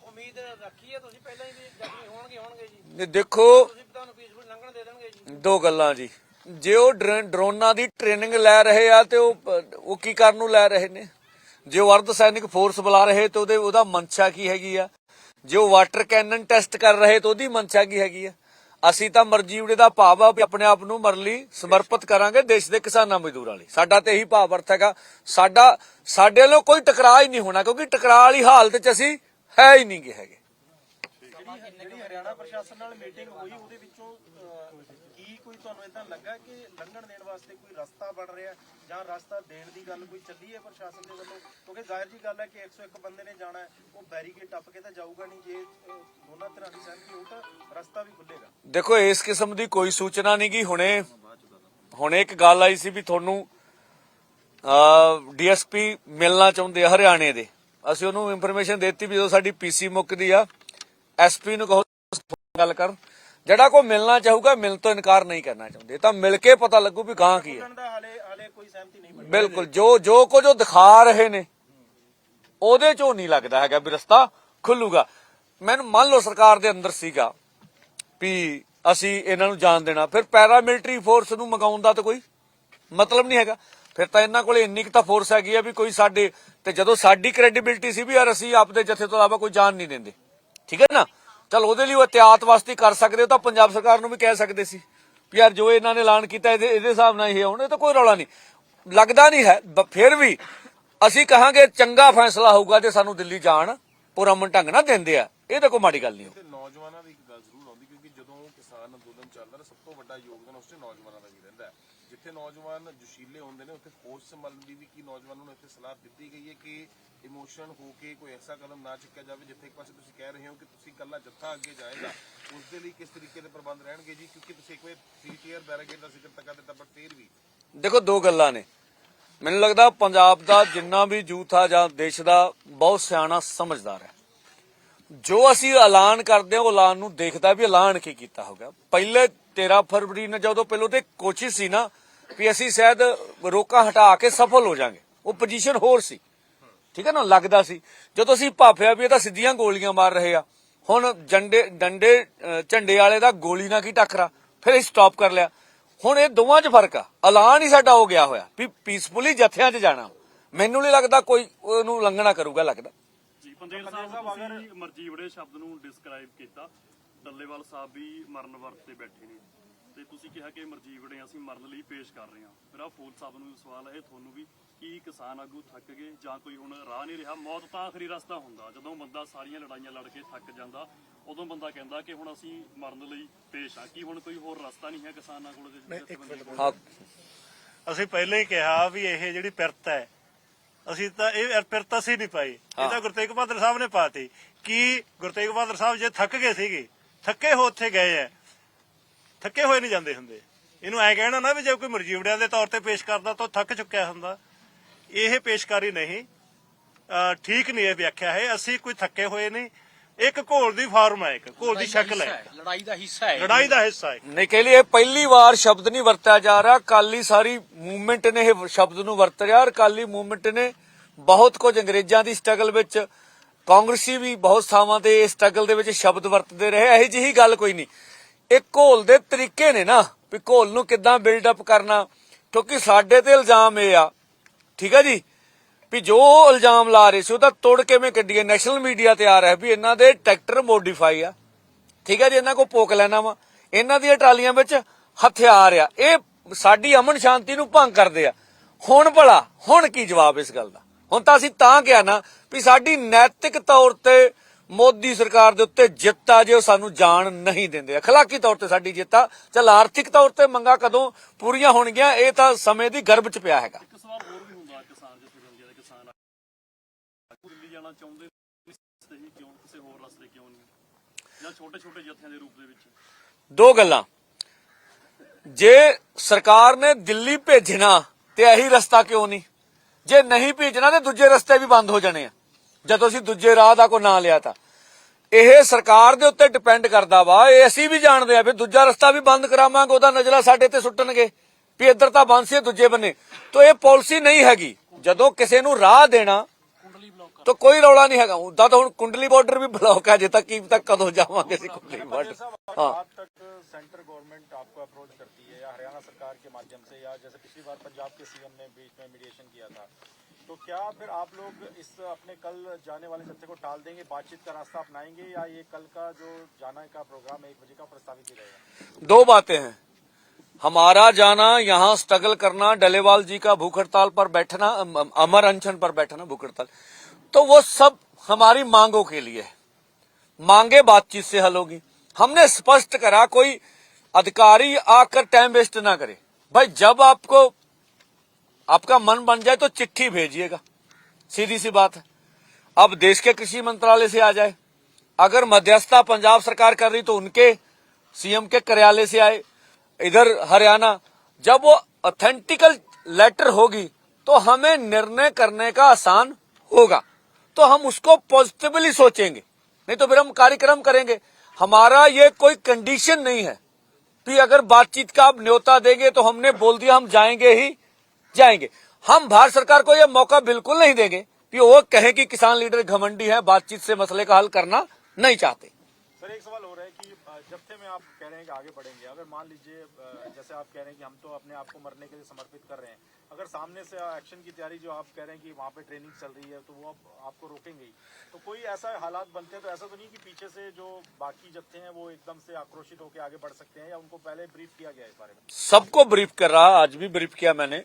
ਉਮੀਦ ਰੱਖੀ ਹੈ ਤੁਸੀਂ ਪਹਿਲਾਂ ਹੀ ਵੀ ਜ਼ਖਮੀ ਹੋਣਗੇ ਜੀ? ਨੇ ਦੇਖੋ ਤੁਸੀਂ ਤੁਹਾਨੂੰ ਪੀਸਫੁਲ ਲੰਘਣ ਦੇ ਦੇਣਗੇ ਜੀ? ਦੋ ਗੱਲਾਂ ਜੀ, ਜੇ ਉਹ ਡਰੋਨਾਂ ਦੀ ਟ੍ਰੇਨਿੰਗ ਲੈ ਰਹੇ ਆ ਤੇ ਉਹ ਕੀ ਕਰਨ ਨੂੰ ਲੈ ਰਹੇ ਨੇ? ਜੇ ਉਹ ਅਰਧ ਸੈਨਿਕ ਫੋਰਸ ਬੁਲਾ ਰਹੇ ਤੇ ਉਹਦਾ ਮਨਸ਼ਾ ਕੀ ਹੈਗੀ ਆ? ਜੇ ਉਹ ਵਾਟਰ ਕੈਨਨ ਟੈਸਟ ਕਰ ਰਹੇ ਤਾਂ ਉਹਦੀ ਮਨਸ਼ਾ ਕੀ ਹੈਗੀ ਆ? ਅਸੀਂ ਤਾਂ ਮਰਜੀਵੜੇ ਦਾ ਭਾਵ ਆ ਵੀ ਆਪਣੇ ਆਪ ਨੂੰ ਮਰਨ ਲਈ ਸਮਰਪਿਤ ਕਰਾਂਗੇ ਦੇਸ਼ ਦੇ ਕਿਸਾਨਾਂ ਮਜ਼ਦੂਰਾਂ ਲਈ। ਸਾਡਾ ਤੇ ਇਹੀ ਭਾਵ ਅਰਥ ਹੈਗਾ। ਸਾਡੇ ਵੱਲੋਂ ਕੋਈ ਟਕਰਾਅ ਹੀ ਨਹੀਂ ਹੋਣਾ, ਕਿਉਂਕਿ ਟਕਰਾਅ ਵਾਲੀ ਹਾਲਤ 'ਚ ਅਸੀਂ ਹੈ ਹੀ ਨਹੀਂ ਗੇ ਹੈਗੇ। ਜਿਹੜੀ ਹਰਿਆਣਾ ਪ੍ਰਸ਼ਾਸਨ ਨਾਲ ਮੀਟਿੰਗ ਹੋਈ ਉਹਦੇ ਵਿੱਚੋਂ ਕੀ ਕੋਈ ਤੁਹਾਨੂੰ ਇਦਾਂ ਲੱਗਾ ਕਿ ਲੰਘਣ ਦੇਣ ਵਾਸਤੇ ਕੋਈ ਰਸਤਾ ਬਣ ਰਿਹਾ ਜਾਂ ਰਸਤਾ ਦੇਣ ਦੀ ਗੱਲ ਕੋਈ ਚੱਲੀ ਹੈ ਪ੍ਰਸ਼ਾਸਨ ਦੇ ਵੱਲੋਂ? ਕਿਉਂਕਿ ਜ਼ਾਹਿਰ ਜੀ ਗੱਲ ਹੈ ਕਿ 101 ਬੰਦੇ ਨੇ ਜਾਣਾ ਹੈ, ਉਹ ਬੈਰੀਕੇਡ ਟੱਪ ਕੇ ਤਾਂ ਜਾਊਗਾ ਨਹੀਂ। ਜੇ ਦੋਨਾਂ ਤਰ੍ਹਾਂ ਦੀ ਸਹਿਮਤੀ ਹੋਊ ਤਾਂ ਰਸਤਾ ਵੀ ਖੁੱਲੇਗਾ। ਦੇਖੋ ਇਸ ਕਿਸਮ ਦੀ ਕੋਈ ਸੂਚਨਾ ਨਹੀਂ ਗੀ। ਹੁਣੇ ਇੱਕ ਗੱਲ ਆਈ ਸੀ ਵੀ ਤੁਹਾਨੂੰ ਡੀਐਸਪੀ ਮਿਲਣਾ ਚਾਹੁੰਦੇ ਆ ਹਰਿਆਣੇ ਦੇ। ਅਸੀਂ ਉਹਨੂੰ ਇਨਫੋਰਮੇਸ਼ਨ ਦਿੱਤੀ ਵੀ ਜਦੋਂ ਸਾਡੀ ਪੀਸੀ ਮੁੱਕਦੀ ਆ ਐਸਪੀ ਨੂੰ ਕਹੋ ਗੱਲ ਕਰ, ਜਿਹੜਾ ਕੋਈ ਮਿਲਣਾ ਚਾਹੂਗਾ ਮਿਲਣ ਤੋਂ ਇਨਕਾਰ ਨਹੀਂ ਕਰਨਾ ਚਾਹੁੰਦੇ ਤਾਂ ਮਿਲ ਕੇ ਪਤਾ ਲੱਗੂ ਵੀ ਗਾਂ ਕੀ ਹੈ। ਹਾਲੇ ਕੋਈ ਸਹਿਮਤੀ ਨਹੀਂ ਬਣੀ। ਬਿਲਕੁਲ ਜੋ ਕੁਝ ਉਹ ਦਿਖਾ ਰਹੇ ਨੇ ਉਹਦੇ ਚੋਂ ਨਹੀਂ ਲੱਗਦਾ ਹੈਗਾ ਵੀ ਰਸਤਾ ਖੁੱਲੂਗਾ। ਮੈਨੂੰ ਮੰਨ ਲਓ ਸਰਕਾਰ ਦੇ ਅੰਦਰ ਸੀਗਾ ਵੀ ਅਸੀਂ ਇਹਨਾਂ ਨੂੰ ਜਾਣ ਦੇਣਾ, ਫਿਰ ਪੈਰਾਮਿਲਟਰੀ ਫੋਰਸ ਨੂੰ ਮੰਗਾਉਣ ਦਾ ਤਾਂ ਕੋਈ ਮਤਲਬ ਨਹੀਂ ਹੈਗਾ। ਫਿਰ ਤਾਂ ਇਹਨਾਂ ਕੋਲੇ ਇੰਨੀ ਕੁ ਤਾਂ ਫੋਰਸ ਹੈਗੀ ਆ ਵੀ ਕੋਈ ਸਾਡੇ ਤੇ ਜਦੋਂ ਸਾਡੀ ਕ੍ਰੈਡੀਬਿਲਿਟੀ ਸੀ ਵੀ ਯਾਰ ਅਸੀਂ ਆਪਦੇ ਜਥੇ ਤੋਂ ਇਲਾਵਾ ਕੋਈ ਜਾਣ ਨਹੀਂ ਦਿੰਦੇ, ਠੀਕ ਹੈ ਨਾ, ਚਲ ਉਹਦੇ ਲਈ ਉਹ ਇhtiyat ਵਾਸਤੇ ਕਰ ਸਕਦੇ ਹੋ ਤਾਂ ਪੰਜਾਬ ਸਰਕਾਰ ਨੂੰ ਵੀ ਕਹਿ ਸਕਦੇ ਸੀ ਵੀ ਯਾਰ ਜੋ ਇਹਨਾਂ ਨੇ ਐਲਾਨ ਕੀਤਾ ਇਹਦੇ ਹਿਸਾਬ ਨਾਲ ਇਹ ਹੁਣ ਇਹ ਤਾਂ ਕੋਈ ਰੌਲਾ ਨਹੀਂ ਲੱਗਦਾ ਨਹੀਂ ਹੈ। ਫਿਰ ਵੀ ਅਸੀਂ ਕਹਾਂਗੇ ਚੰਗਾ ਫੈਸਲਾ ਹੋਊਗਾ ਜੇ ਸਾਨੂੰ ਦਿੱਲੀ ਜਾਣ ਪੁਰਅਮਨ ਢੰਗ ਨਾਲ ਦਿੰਦੇ ਆ, ਇਹ ਤਾਂ ਕੋਈ ਮਾੜੀ ਗੱਲ ਨਹੀਂ। ਨੌਜਵਾਨਾਂ ਦੀ ਇੱਕ ਗੱਲ ਜ਼ਰੂਰ ਆਉਂਦੀ ਕਿਉਂਕਿ ਜਦੋਂ ਕਿਸਾਨ ਅੰਦੋਲਨ ਚੱਲਦਾ ਸਭ ਤੋਂ ਵੱਡਾ ਯੋਗਦਾਨ ਉਸ 'ਚ ਨੌਜਵਾਨਾਂ ਦਾ ਵੀ ਰਹਿੰਦਾ ਹੈ। ਜਿੱਥੇ ਨੌਜਵਾਨ ਜੋਸ਼ੀਲੇ ਹੁੰਦੇ ਨੇ ਉੱਥੇ ਫੋਰਸ ਸੰਭਾਲਣ ਦੀ ਵੀ ਕੀ ਨੌਜਵਾਨਾਂ ਨੂੰ ਇੱਥੇ ਸਲਾਹ ਦਿੱਤੀ ਗਈ ਹੈ ਕਿ ਇਮੋਸ਼ਨ ਹੋ ਕੇ ਕੋਈ ਐਸਾ ਕਦਮ ਨਾ ਚੁੱਕਿਆ ਜਾਵੇ? ਜਿੱਥੇ ਇੱਕ ਪਾਸੇ ਤੁਸੀਂ ਕਹਿ ਰਹੇ ਹੋ ਕਿ ਤੁਸੀਂ ਇਕੱਲਾ ਜੱਥਾ ਅੱਗੇ ਜਾਏਗਾ, ਉਸ ਦੇ ਲਈ ਕਿਸ ਤਰੀਕੇ ਦੇ ਪ੍ਰਬੰਧ ਰਹਿਣਗੇ ਜੀ? ਕਿਉਂਕਿ ਤੁਸੀਂ ਇੱਕ ਵਾਰ 3 ਟੀਅਰ ਬੈਰੀਕੇਡ ਦਾ ਜ਼ਿਕਰ ਤਾਂ ਕਰ ਦਿੱਤਾ, ਪਰ ਫਿਰ ਵੀ ਦੇਖੋ ਦੋ ਗੱਲਾਂ ਨੇ। ਮੈਨੂੰ ਲੱਗਦਾ ਪੰਜਾਬ ਦਾ ਜਿੰਨਾ ਵੀ ਯੂਥ ਆ ਜਾਂ ਦੇਸ਼ ਦਾ ਬਹੁਤ ਸਿਆਣਾ ਸਮਝਦਾਰ ਹੈ। ਜੋ ਅਸੀਂ ਐਲਾਨ ਕਰਦੇ ਹਾਂ ਉਹ ਐਲਾਨ ਨੂੰ ਦੇਖਦਾ ਵੀ ਐਲਾਨ ਕੀ ਕੀਤਾ ਹੋਗਾ। ਪਹਿਲੇ 13 ਫਰਵਰੀ ਨੂੰ ਜਦੋਂ ਪਹਿਲੋਂ ਤੇ ਕੋਸ਼ਿਸ਼ ਸੀ ਨਾ ਵੀ ਅਸੀਂ ਸ਼ਾਇਦ ਰੋਕਾਂ ਹਟਾ ਕੇ ਸਫਲ ਹੋ ਜਾਾਂਗੇ, ਉਹ ਪੋਜੀਸ਼ਨ ਹੋਰ ਸੀ, ਠੀਕ ਹੈ ਨਾ, ਲੱਗਦਾ ਸੀ। ਜਦੋਂ ਅਸੀਂ ਭਾਫਿਆ ਵੀ ਇਹ ਤਾਂ ਸਿੱਧੀਆਂ ਗੋਲੀਆਂ ਮਾਰ ਰਹੇ ਆ, ਹੁਣ ਡੰਡੇ ਝੰਡੇ ਵਾਲੇ ਦਾ ਗੋਲੀ ਨਾਲ ਕੀ ਟੱਕਰਾ, ਫਿਰ ਅਸੀਂ ਸਟਾਪ ਕਰ ਲਿਆ। ਹੁਣ ਇਹ ਦੋਵਾਂ 'ਚ ਫਰਕ ਆ। ਐਲਾਨ ਹੀ ਸਾਡਾ ਹੋ ਗਿਆ ਹੋਇਆ ਵੀ ਪੀਸਫੁਲੀ ਜਥਿਆਂ 'ਚ ਜਾਣਾ। ਮੈਨੂੰ ਨਹੀਂ ਲੱਗਦਾ ਕੋਈ ਉਹਨੂੰ ਲੰਘਣਾ ਕਰੂਗਾ। ਲੱਗਦਾ ਜੀ ਪੰਦੇਰ ਸਾਹਿਬ ਤੁਸੀਂ ਮਰਜੀਵੜੇ ਸ਼ਬਦ ਨੂੰ ਡਿਸਕ੍ਰਾਈਬ ਕੀਤਾ, ਡੱਲੇਵਾਲ ਸਾਹਿਬ ਵੀ ਮਰਨ ਵਰਤ ਤੇ ਬੈਠੇ ਨੇ ਤੇ ਤੁਸੀਂ ਕਿਹਾ ਕਿ ਮਰਜੀਵੜੇ ਅਸੀਂ ਮਰਨ ਲਈ ਪੇਸ਼ ਕਰ ਰਹੇ ਹਾਂ। ਮੇਰਾ ਫੂਲ ਸਾਹਿਬ ਨੂੰ ਸਵਾਲ ਹੈ ਤੁਹਾਨੂੰ ਵੀ, ਕੀ ਕਿਸਾਨ ਆਗੂ ਥੱਕ ਗਏ ਜਾਂ ਕੋਈ ਹੁਣ ਰਾਹ ਨਹੀਂ ਰਿਹਾ? ਮੌਤ ਤਾਂ ਆਖਰੀ ਰਸਤਾ ਹੁੰਦਾ। ਜਦੋਂ ਬੰਦਾ ਸਾਰੀਆਂ ਲੜਾਈਆਂ ਲੜ ਕੇ ਥੱਕ ਜਾਂਦਾ ਉਦੋਂ ਬੰਦਾ ਕਹਿੰਦਾ ਕਿ ਹੁਣ ਅਸੀਂ ਮਰਨ ਲਈ ਪੇਸ਼ ਆ। ਕੀ ਹੁਣ ਕੋਈ ਹੋਰ ਰਸਤਾ ਨਹੀਂ ਹੈ ਕਿਸਾਨਾਂ ਕੋਲ? ਹਾਂ, ਅਸੀਂ ਪਹਿਲਾਂ ਹੀ ਕਿਹਾ ਵੀ ਇਹ ਜਿਹੜੀ ਪਿਰਤ ਹੈ ਅਸੀਂ ਤਾਂ ਇਹ ਪਿਰਤ ਅਸੀਂ ਨਹੀਂ ਪਾਈ, ਇਹ ਤਾਂ ਗੁਰੂ ਤੇਗ ਬਹਾਦਰ ਸਾਹਿਬ ਨੇ ਪਾਤੀ। ਕੀ ਗੁਰੂ ਤੇਗ ਬਹਾਦਰ ਸਾਹਿਬ ਜੇ ਥੱਕ ਗਏ ਸੀਗੇ, ਥੱਕੇ ਹੋ ਉੱਥੇ ਗਏ ਐ, ਥੱਕੇ ਹੋਏ ਨਹੀਂ ਜਾਂਦੇ ਹੁੰਦੇ। ਇਹਨੂੰ ਐ ਕਹਿਣਾ ਨਾ ਵੀ ਜੇ ਕੋਈ ਮਰਜੀਵੜਿਆਂ ਦੇ ਤੌਰ ਤੇ ਪੇਸ਼ ਕਰਦਾ ਤਾਂ ਥੱਕ ਚੁੱਕਿਆ ਹੁੰਦਾ। ਇਹ ਪੇਸ਼ਕਾਰੀ ਨਹੀਂ, ਠੀਕ ਨਹੀਂ ਇਹ ਵਿਆਖਿਆ ਹੈ। ਅਸੀਂ ਕੋਈ ਥੱਕੇ ਹੋਏ ਨਹੀਂ। ਇੱਕ ਘੋਲ ਦੀ ਫਾਰਮ ਹੈ, ਇੱਕ ਘੋਲ ਦੀ ਸ਼ਕਲ ਹੈ, ਲੜਾਈ ਦਾ ਹਿੱਸਾ ਹੈ, ਲੜਾਈ ਦਾ ਹਿੱਸਾ ਹੈ। ਨਹੀਂ ਕਹਿ ਲਈ ਇਹ ਪਹਿਲੀ ਵਾਰ ਸ਼ਬਦ ਨਹੀਂ ਵਰਤਿਆ ਜਾ ਰਿਹਾ। ਕਾਲੀ ਸਾਰੀ ਮੂਵਮੈਂਟ ਨੇ ਇਹ ਸ਼ਬਦ ਨੂੰ ਵਰਤਿਆ ਔਰ ਕਾਲੀ ਮੂਵਮੈਂਟ ਨੇ ਬਹੁਤ ਕੁਝ ਅੰਗਰੇਜ਼ਾਂ ਦੀ ਸਟਰਗਲ ਵਿੱਚ, ਕਾਂਗਰਸੀ ਵੀ ਬਹੁਤ ਥਾਵਾਂ ਤੇ ਇਸ ਸਟਰਗਲ ਦੇ ਵਿੱਚ ਸ਼ਬਦ ਵਰਤਦੇ ਰਹੇ। ਇਹੋ ਜਿਹੀ ਗੱਲ ਕੋਈ ਨਹੀਂ। ਇਹ ਘੋਲ ਦੇ ਤਰੀਕੇ ਨੇ ਨਾ ਵੀ ਘੋਲ ਨੂੰ ਕਿੱਦਾਂ ਬਿਲਡ ਅਪ ਕਰਨਾ। ਕਿਉਂਕਿ ਸਾਡੇ ਤੇ ਇਲਜ਼ਾਮ ਇਹ ਆ, ਠੀਕ ਹੈ ਜੀ, ਵੀ ਜੋ ਇਲਜ਼ਾਮ ਲਾ ਰਹੇ ਸੀ ਉਹ ਤਾਂ ਤੋੜ ਕਿਵੇਂ ਕੱਢੀਏ। ਨੈਸ਼ਨਲ ਮੀਡੀਆ ਤੇ ਆ ਰਿਹਾ ਵੀ ਇਹਨਾਂ ਦੇ ਟਰੈਕਟਰ ਮੋਡੀਫਾਈ ਆ, ਠੀਕ ਹੈ ਜੀ, ਇਹਨਾਂ ਕੋਲ ਪੋਕ ਲੈਣਾ ਵਾ, ਇਹਨਾਂ ਦੀਆਂ ਟਰਾਲੀਆਂ ਵਿੱਚ ਹਥਿਆਰ ਆ, ਇਹ ਸਾਡੀ ਅਮਨ ਸ਼ਾਂਤੀ ਨੂੰ ਭੰਗ ਕਰਦੇ ਆ। ਹੁਣ ਭਲਾ ਹੁਣ ਕੀ ਜਵਾਬ ਇਸ ਗੱਲ ਦਾ? ਹੁਣ ਤਾਂ ਅਸੀਂ ਤਾਂ ਕਿਹਾ ਨਾ ਵੀ ਸਾਡੀ ਨੈਤਿਕ ਤੌਰ ਤੇ ਮੋਦੀ ਸਰਕਾਰ ਦੇ ਉੱਤੇ ਜਿੱਤ ਆ ਜੇ ਉਹ ਸਾਨੂੰ ਜਾਣ ਨਹੀਂ ਦਿੰਦੇ। ਅਖਲਾਕੀ ਤੌਰ ਤੇ ਸਾਡੀ ਜਿੱਤ ਆ। ਚੱਲ ਆਰਥਿਕ ਤੌਰ ਤੇ ਮੰਗਾਂ ਕਦੋਂ ਪੂਰੀਆਂ ਹੋਣਗੀਆਂ ਇਹ ਤਾਂ ਸਮੇਂ ਦੀ ਗਰਭ 'ਚ ਪਿਆ ਹੈਗਾ। ਇੱਕ ਸਵਾਲ ਹੋਰ ਵੀ ਹੁੰਦਾ, ਕਿਸਾਨ ਜਥੇਬੰਦੀਆਂ ਦੇ ਕਿਸਾਨ ਦਿੱਲੀ ਜਾਣਾ ਚਾਹੁੰਦੇ ਨਹੀਂ, ਕਿਉਂ? ਕਿਸੇ ਹੋਰ ਰਸਤੇ ਕਿਉਂ ਨਹੀਂ, ਜਾਂ ਛੋਟੇ ਛੋਟੇ ਜਥਿਆਂ ਦੇ ਰੂਪ ਦੇ ਵਿੱਚ? ਦੋ ਗੱਲਾਂ, ਜੇ ਸਰਕਾਰ ਨੇ ਦਿੱਲੀ ਭੇਜਣਾ ਤੇ ਇਹੀ ਰਸਤਾ ਕਿਉਂ ਨਹੀਂ? ਜੇ ਨਹੀਂ ਭੇਜਣਾ ਤੇ ਦੂਜੇ ਰਸਤੇ ਵੀ ਬੰਦ ਹੋ ਜਾਣੇ ਆ। ਜਦੋਂ ਅਸੀਂ ਦੂਜੇ ਰਾਹ ਦਾ ਕੋਈ ਨਾਂ ਲਿਆ ਤਾਂ ਇਹ ਸਰਕਾਰ ਦੇ ਉੱਤੇ ਡਿਪੈਂਡ ਕਰਦਾ ਵਾ। ਇਹ ਅਸੀਂ ਵੀ ਜਾਣਦੇ ਆ ਵੀ ਦੂਜਾ ਰਸਤਾ ਵੀ ਬੰਦ ਕਰਾਵਾਂਗੇ ਉਹਦਾ ਨਜ਼ਲਾ ਸਾਡੇ ਤੇ ਸੁੱਟਣਗੇ ਵੀ ਇੱਧਰ ਤਾਂ ਬੰਦ ਸੀ ਦੂਜੇ ਬੰਨੇ। ਤਾਂ ਇਹ ਪਾਲਿਸੀ ਨਹੀਂ ਹੈਗੀ। ਜਦੋਂ ਕਿਸੇ ਨੂੰ ਰਾਹ ਦੇਣਾ तो कोई रौला नहीं है। उदा तो हुण कुंडली बॉर्डर भी ब्लॉक है, अजे तक की तक कदों जावांगे असीं कुंडली बॉर्डर। हाँ, आज तक सेंट्रल गवर्नमेंट आपको अप्रोच करती है या हरियाणा सरकार के माध्यम से, या जैसे पिछली बार पंजाब के सीएम ने बीच में मीडिएशन किया था, तो क्या फिर आप लोग इस अपने कल जाने वाले जत्थे को टाल देंगे, बातचीत का रास्ता अपनाएंगे, या ये कल का जो जाना का प्रोग्राम 1 बजे का प्रस्तावित किया जाएगा? दो बातें हैं। हमारा जाना, यहाँ स्ट्रगल करना, डलेवाल जी का भूख हड़ताल पर बैठना, अमर अनशन पर बैठना, भूख हड़ताल, तो वो सब हमारी मांगों के लिए है। मांगे बातचीत से हल होगी। हमने स्पष्ट करा, कोई अधिकारी आकर टाइम वेस्ट ना करे। भाई जब आपको आपका मन बन जाए तो चिट्ठी भेजिएगा, सीधी सी बात है। अब देश के कृषि मंत्रालय से आ जाए, अगर मध्यस्थता पंजाब सरकार कर रही तो उनके सीएम के कार्यालय से आए, इधर हरियाणा, जब वो ऑथेंटिकल लेटर होगी तो हमें निर्णय करने का आसान होगा, तो हम उसको पॉजिटिवली सोचेंगे, नहीं तो फिर हम कार्यक्रम करेंगे। हमारा ये कोई कंडीशन नहीं है कि अगर बातचीत का आप न्योता देंगे तो हमने बोल दिया हम जाएंगे ही जाएंगे। हम भारत सरकार को यह मौका बिल्कुल नहीं देंगे कि वो कहे कि किसान लीडर घमंडी है, बातचीत से मसले का हल करना नहीं चाहते। सर एक सवाल हो रहा है कि जत्थे में आप कह रहे हैं कि आगे बढ़ेंगे, अगर मान लीजिए जैसे आप कह रहे हैं कि हम तो अपने आप को मरने के लिए समर्पित कर रहे हैं, अगर सामने से एक्शन की तैयारी जो आप कह रहे हैं कि वहाँ पे ट्रेनिंग चल रही है, तो वो आपको रोकेंगे ही, तो कोई ऐसा हालात बनते हैं तो ऐसा तो नहीं कि पीछे से जो बाकी जत्थे हैं वो एकदम से आक्रोशित होकर आगे बढ़ सकते हैं, या उनको पहले ब्रीफ किया गया इस बारे में? सबको ब्रीफ कर रहा, आज भी ब्रीफ किया मैंने।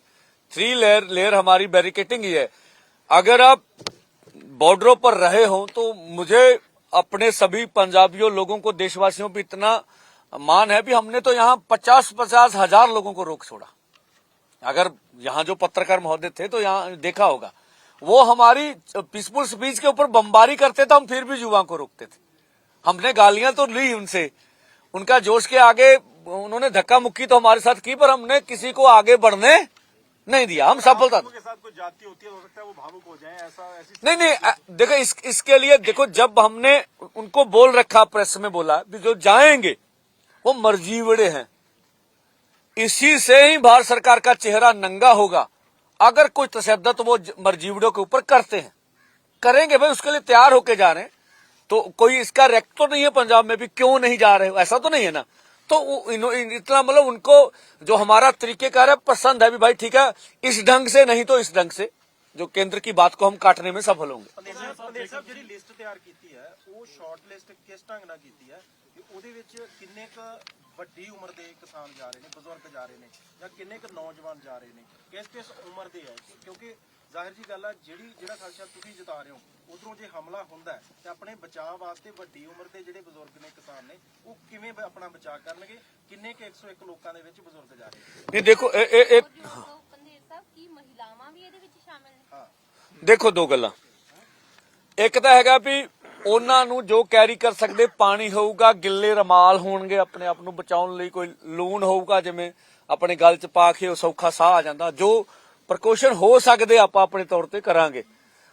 3 लेयर हमारी बैरिकेटिंग ही है। अगर आप बॉर्डरों पर रहे हो तो मुझे अपने सभी पंजाबियों लोगों को, देशवासियों पर इतना मान है भी हमने तो यहाँ 50-50 हजार लोगों को रोक छोड़ा। अगर यहाँ जो पत्रकार महोदय थे तो यहाँ देखा होगा, वो हमारी पीसफुल स्पीच के ऊपर बमबारी करते थे, हम फिर भी युवाओं को रोकते थे। हमने गालियां तो ली उनसे, उनका जोश के आगे उन्होंने धक्का मुक्की तो हमारे साथ की, पर हमने किसी को आगे बढ़ने नहीं दिया। हम सफलता के साथ कोई जाति होती है, हो सकता है वो भावुक हो जाए, ऐसी नहीं देखो, इसके लिए देखो, जब हमने उनको बोल रखा, प्रेस में बोला भी जो जाएंगे वो मर्जीवड़े हैं, इसी से ही भारत सरकार का चेहरा नंगा होगा। अगर कोई तशद्दुद वो मर्जीवड़ों के ऊपर करते हैं, करेंगे भाई, उसके लिए तैयार होके जा रहे हैं, तो कोई इसका रेक तो नहीं है पंजाब में भी क्यों नहीं जा रहे हो, ऐसा तो नहीं है ना। तो इतना मतलब उनको जो हमारा तरीकेकार है पसंद है भी, भाई ठीक है, इस ढंग से नहीं तो इस ढंग से, जो केंद्र की बात को हम काटने में सफल होंगे। पंदेश ਸਾਹਿਬ ਜਿਹੜੀ ਲਿਸਟ ਤਿਆਰ ਕੀਤੀ ਹੈ ਉਹ ਸ਼ਾਰਟ ਲਿਸਟ ਕਿਸ ਢੰਗ ਨਾਲ ਕੀਤੀ ਹੈ ਕਿ ਉਹਦੇ ਵਿੱਚ ਕਿੰਨੇ ਕ ਵੱਡੀ ਉਮਰ ਦੇ ਕਿਸਾਨ ਜਾ ਰਹੇ ਨੇ, ਬਜ਼ੁਰਗ ਜਾ ਰਹੇ ਨੇ, ਜਾਂ ਕਿੰਨੇ ਕ ਨੌਜਵਾਨ ਜਾ ਰਹੇ ਨੇ, ਕਿਸ ਉਮਰ ਦੇ ਹੈ? ਕਿਉਂਕਿ ਜ਼ਾਹਿਰ ਜੀ ਗੱਲ ਹੈ, ਜਿਹੜਾ ਖਦਸ਼ਾ ਤੁਸੀਂ ਜਤਾ ਰਹੇ ਹੋ, ਉਧਰੋਂ ਜੇ ਹਮਲਾ ਹੁੰਦਾ ਤੇ ਆਪਣੇ ਬਚਾਅ ਵਾਸਤੇ ਵੱਡੀ ਉਮਰ ਦੇ ਜਿਹੜੇ ਬਜ਼ੁਰਗ ਨੇ, ਕਿਸਾਨ ਨੇ, ਉਹ ਕਿਵੇਂ ਆਪਣਾ ਬਚਾਅ ਕਰਨਗੇ? ਕਿੰਨੇ ਕ 101 ਲੋਕਾਂ ਦੇ ਵਿੱਚ ਬਜ਼ੁਰਗ ਜਾ ਰਹੇ ਨੇ? ਇਹ ਦੇਖੋ महिलावां भी ਇਹਦੇ ਵਿੱਚ ਸ਼ਾਮਿਲ ਨੇ। ਦੇਖੋ ਦੋ ਗੱਲਾਂ, ਇੱਕ ਤਾਂ ਹੈਗਾ ਵੀ ਉਹਨਾਂ ਨੂੰ ਜੋ ਕੈਰੀ ਕਰ ਸਕਦੇ ਪਾਣੀ ਹੋਊਗਾ, ਗਿੱਲੇ ਰਮਾਲ ਹੋਣਗੇ ਆਪਣੇ ਆਪ ਨੂੰ ਬਚਾਉਣ ਲਈ, ਕੋਈ ਲੂਣ ਹੋਊਗਾ ਜਿਵੇਂ ਆਪਣੇ ਗਲ 'ਚ ਪਾ ਕੇ ਉਹ ਸੌਖਾ ਸਾਹ ਆ ਜਾਂਦਾ, ਜੋ ਪ੍ਰੀਕਾਸ਼ਨ ਹੋ ਸਕਦੇ ਆਪਾਂ ਆਪਣੇ ਤੌਰ ਤੇ ਕਰਾਂਗੇ।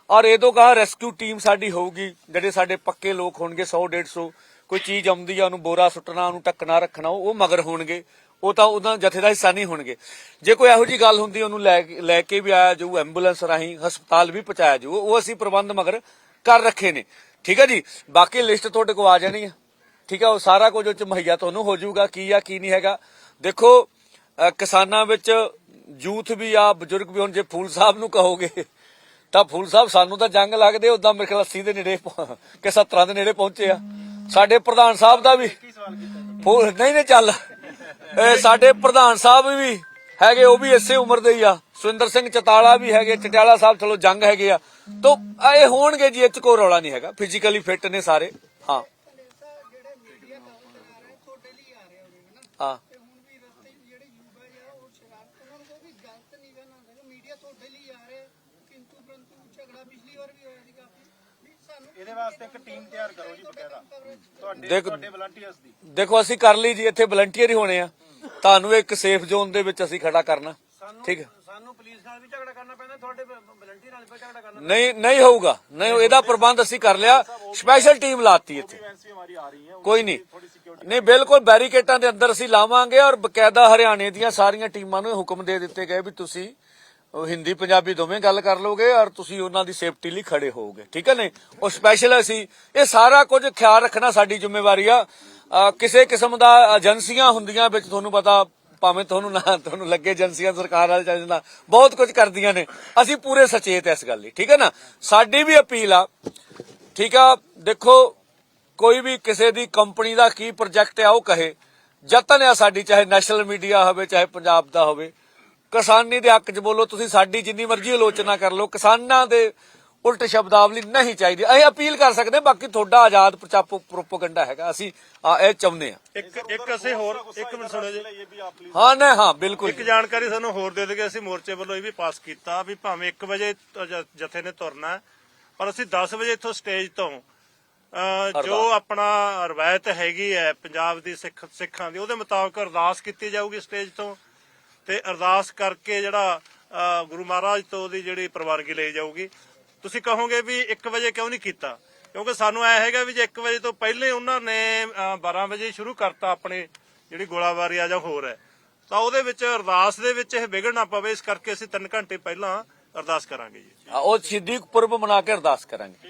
ਔਰ ਇਹ ਤੋਂ ਕਹਾ ਰੈਸਕਿਊ ਟੀਮ ਸਾਡੀ ਹੋਊਗੀ, ਜਿਹੜੇ ਸਾਡੇ ਪੱਕੇ ਲੋਕ ਹੋਣਗੇ 100-150, ਕੋਈ ਚੀਜ਼ ਆਉਂਦੀ ਆ ਉਹਨੂੰ ਬੋਰਾ ਸੁੱਟਣਾ, ਉਹਨੂੰ ਢੱਕਣਾ ਰੱਖਣਾ, ਉਹ ਮਗਰ ਹੋਣਗੇ, ਉਹ ਤਾਂ ਉਹਦਾ ਜਥੇ ਦਾ ਹਿੱਸਾ ਨਹੀਂ ਹੋਣਗੇ। ਜੇ ਕੋਈ ਇਹੋ ਜੀ ਗੱਲ ਹੁੰਦੀ ਉਹਨੂੰ ਲੈ ਕੇ ਵੀ ਆਇਆ ਜਾਊ, ਐਂਬੂਲੈਂਸ ਰਾਹੀਂ ਹਸਪਤਾਲ ਵੀ ਪਹੁੰਚਾਇਆ ਜਾਊ, ਉਹ ਅਸੀਂ ਪ੍ਰਬੰਧ ਮਗਰ ਕਰ ਰੱਖੇ ਨੇ। ਠੀਕ ਹੈ ਜੀ, ਬਾਕੀ ਲਿਸਟ ਤੁਹਾਡੇ ਕੋਲ ਆ ਜਾਣੀ ਹੈ, ਠੀਕ ਹੈ, ਉਹ ਸਾਰਾ ਕੁਝ ਉਹ ਚ ਮੁਹੱਈਆ ਤੁਹਾਨੂੰ ਹੋ ਜਾਊਗਾ, ਕੀ ਆ ਕੀ ਨਹੀਂ ਹੈਗਾ। ਦੇਖੋ ਕਿਸਾਨਾਂ ਵਿੱਚ ਯੂਥ ਵੀ ਆ, ਬਜ਼ੁਰਗ ਵੀ। ਹੁਣ ਜੇ ਫੂਲ ਸਾਹਿਬ ਨੂੰ ਕਹੋਗੇ ਤਾਂ ਫੂਲ ਸਾਹਿਬ ਸਾਨੂੰ ਤਾਂ ਜੰਗ ਲੱਗਦੇ, ਉਦਾਂ ਮੇਰੇ ਖਿਆਲ 80 ਦੇ ਨੇੜੇ ਕਿ 70 ਦੇ ਨੇੜੇ ਪਹੁੰਚੇ ਆ। ਸਾਡੇ ਪ੍ਰਧਾਨ ਸਾਹਿਬ ਦਾ ਵੀ ਨਹੀਂ ਚੱਲ, ਸਾਡੇ ਪ੍ਰਧਾਨ ਸਾਹਿਬ ਵੀ ਹੈਗੇ, ਉਹ ਵੀ ਇਸੇ ਉਮਰ ਦੇ ਹੀ ਆ। ਸੁਰਿੰਦਰ ਸਿੰਘ ਚਤਾਲਾ ਵੀ ਹੈਗੇ, ਚਟਿਆਲਾ ਸਾਹਿਬ ਚਲੋ ਜੰਗ ਹੈਗੇ ਆ, तो ਇਹ ਹੋਣਗੇ ਜੀ, ਇਹ ਚ ਕੋਈ ਰੌਲਾ ਨਹੀਂ ਹੈਗਾ, ਫਿਜ਼ੀਕਲੀ ਫਿੱਟ ਨੇ ਸਾਰੇ। ਹਾਂ ਹਾਂ ਇਹਦੇ ਵਾਸਤੇ ਇੱਕ ਟੀਮ ਤਿਆਰ ਕਰੋ ਜੀ ਬਕਾਇਦਾ, ਤੁਹਾਡੇ ਵਲੰਟੀਅਰਸ ਦੀ। ਦੇਖੋ ਅਸੀਂ ਕਰ ਲਈ ਜੀ, ਇੱਥੇ ਵਲੰਟੀਅਰ ਹੀ ਹੋਣੇ ਆ, ਤੁਹਾਨੂੰ ਇੱਕ ਸੇਫ ਜ਼ੋਨ ਦੇ ਵਿੱਚ ਅਸੀਂ ਖੜਾ ਕਰਨਾ। ਠੀਕ ਹੈ, ਸਾਨੂੰ ਪੁਲਿਸ ਨਾਲ ਵੀ ਝਗੜਾ ਕਰਨਾ ਪੈਂਦਾ, ਤੁਹਾਡੇ ਵਲੰਟੀਅਰ ਨਾਲ ਵੀ ਝਗੜਾ ਕਰਨਾ ਨਹੀਂ ਹੋਊਗਾ, ਨਹੀਂ ਇਹਦਾ ਪ੍ਰਬੰਧ ਅਸੀਂ ਕਰ ਲਿਆ, ਸਪੈਸ਼ਲ ਟੀਮ ਲਾਤੀ ਇੱਥੇ, ਕੋਈ ਨਹੀਂ ਬਿਲਕੁਲ ਬੈਰੀਕੇਟਾਂ ਦੇ ਅੰਦਰ ਅਸੀਂ ਲਾਵਾਂਗੇ। ਔਰ ਬਕਾਇਦਾ ਹਰਿਆਣੇ ਦੀਆਂ ਸਾਰੀਆਂ ਟੀਮਾਂ ਨੂੰ ਹੁਕਮ ਦੇ ਦਿੱਤੇ ਗਏ ਵੀ ਤੁਸੀਂ ਉਹ ਹਿੰਦੀ ਪੰਜਾਬੀ ਦੋਵੇਂ ਗੱਲ ਕਰ ਲੋਗੇ ਔਰ ਤੁਸੀਂ ਉਹਨਾਂ ਦੀ ਸੇਫਟੀ ਲਈ ਖੜੇ ਹੋਵੋਗੇ, ਠੀਕ ਹੈ ਨੇ। ਉਹ ਸਪੈਸ਼ਲ ਅਸੀਂ ਇਹ ਸਾਰਾ ਕੁਝ ਖਿਆਲ ਰੱਖਣਾ ਸਾਡੀ ਜ਼ਿੰਮੇਵਾਰੀ ਆ। ਕਿਸੇ ਕਿਸਮ ਦਾ ਏਜੰਸੀਆਂ ਹੁੰਦੀਆਂ ਵਿੱਚ, ਤੁਹਾਨੂੰ ਪਤਾ, ਭਾਵੇਂ ਤੁਹਾਨੂੰ ਲੱਗੇ ਏਜੰਸੀਆਂ ਸਰਕਾਰ ਵਾਲੇ ਚੱਲਣਾ ਬਹੁਤ ਕੁਝ ਕਰਦੀਆਂ ਨੇ, ਅਸੀਂ ਪੂਰੇ ਸਚੇਤ ਇਸ ਗੱਲ ਲਈ, ਠੀਕ ਹੈ ਨਾ। ਸਾਡੀ ਵੀ ਅਪੀਲ ਆ, ਠੀਕ ਆ, ਦੇਖੋ ਕੋਈ ਵੀ ਕਿਸੇ ਦੀ ਕੰਪਨੀ ਦਾ ਕੀ ਪ੍ਰੋਜੈਕਟ ਆ ਉਹ ਕਹੇ, ਯਤਨ ਆ ਸਾਡੀ, ਚਾਹੇ ਨੈਸ਼ਨਲ ਮੀਡੀਆ ਹੋਵੇ ਚਾਹੇ ਪੰਜਾਬ ਦਾ ਹੋਵੇ, ਕਿਸਾਨੀ ਦੇ ਹੱਕ 'ਚ ਬੋਲੋ। ਤੁਸੀਂ ਸਾਡੀ ਜਿੰਨੀ ਮਰਜ਼ੀ ਆਲੋਚਨਾ ਕਰ ਲਓ, ਕਿਸਾਨਾਂ ਦੇ ਉਲਟ ਸ਼ਬਦਾਵਲੀ ਨਹੀਂ ਚਾਹੀਦੀ। ਅਸੀਂ ਅਪੀਲ ਕਰ ਸਕਦੇ ਹਾਂ, ਬਾਕੀ ਤੁਹਾਡਾ ਆਜ਼ਾਦ ਪ੍ਰੋਪੋਗੰਡਾ ਹੈਗਾ, ਅਸੀਂ ਇਹ ਚਾਹੁੰਦੇ ਹਾਂ। ਇੱਕ ਅਸੀਂ ਹੋਰ ਇੱਕ ਮਿੰਟ ਸੁਣੋ ਜੀ। ਹਾਂ ਨਹੀਂ ਹਾਂ ਬਿਲਕੁਲ। ਇੱਕ ਜਾਣਕਾਰੀ ਸਾਨੂੰ ਹੋਰ ਦੇ ਦਿਓ, ਅਸੀਂ ਮੋਰਚੇ ਵੱਲੋਂ ਇਹ ਵੀ ਪਾਸ ਕੀਤਾ ਵੀ ਭਾਵੇਂ 1 ਵਜੇ ਜਥੇ ਨੇ ਤੁਰਨਾ, ਪਰ ਅਸੀਂ 10 ਵਜੇ ਇੱਥੋਂ ਸਟੇਜ ਤੋਂ ਜੋ ਆਪਣਾ ਰਵਾਇਤ ਹੈਗੀ ਹੈ ਪੰਜਾਬ ਦੀ ਸਿੱਖਾਂ ਦੀ, ਉਹਦੇ ਮੁਤਾਬਕ ਅਰਦਾਸ ਕੀਤੀ ਜਾਊਗੀ ਸਟੇਜ ਤੋਂ, ਤੇ ਅਰਦਾਸ ਕਰਕੇ ਜਿਹੜਾ ਗੁਰੂ ਮਹਾਰਾਜ ਤੋਂ ਉਹਦੀ ਜਿਹੜੀ ਪ੍ਰਵਾਨਗੀ ਲਈ ਜਾਊਗੀ। ਤੁਸੀਂ ਕਹੋਗੇ ਵੀ 1 ਵਜੇ ਕਿਉਂ ਨਹੀਂ ਕੀਤਾ, ਕਿਉਂਕਿ ਸਾਨੂੰ ਐ ਹੈਗਾ ਵੀ ਜੇ 1 ਵਜੇ ਤੋਂ ਪਹਿਲੇ ਉਹਨਾਂ ਨੇ 12 ਵਜੇ ਸ਼ੁਰੂ ਕਰਤਾ ਆਪਣੀ ਜਿਹੜੀ ਗੋਲਾਬਾਰੀ ਆ ਜਾਂ ਹੋਰ ਹੈ, ਤਾਂ ਉਹਦੇ ਵਿੱਚ ਅਰਦਾਸ ਦੇ ਵਿੱਚ ਇਹ ਵਿਗੜ ਨਾ ਪਵੇ, ਇਸ ਕਰਕੇ ਅਸੀਂ 3 ਘੰਟੇ ਪਹਿਲਾਂ ਅਰਦਾਸ ਕਰਾਂਗੇ ਜੀ। ਉਹ ਸ਼ਹੀਦੀ ਪੁਰਬ ਮਨਾ ਕੇ ਅਰਦਾਸ ਕਰਾਂਗੇ।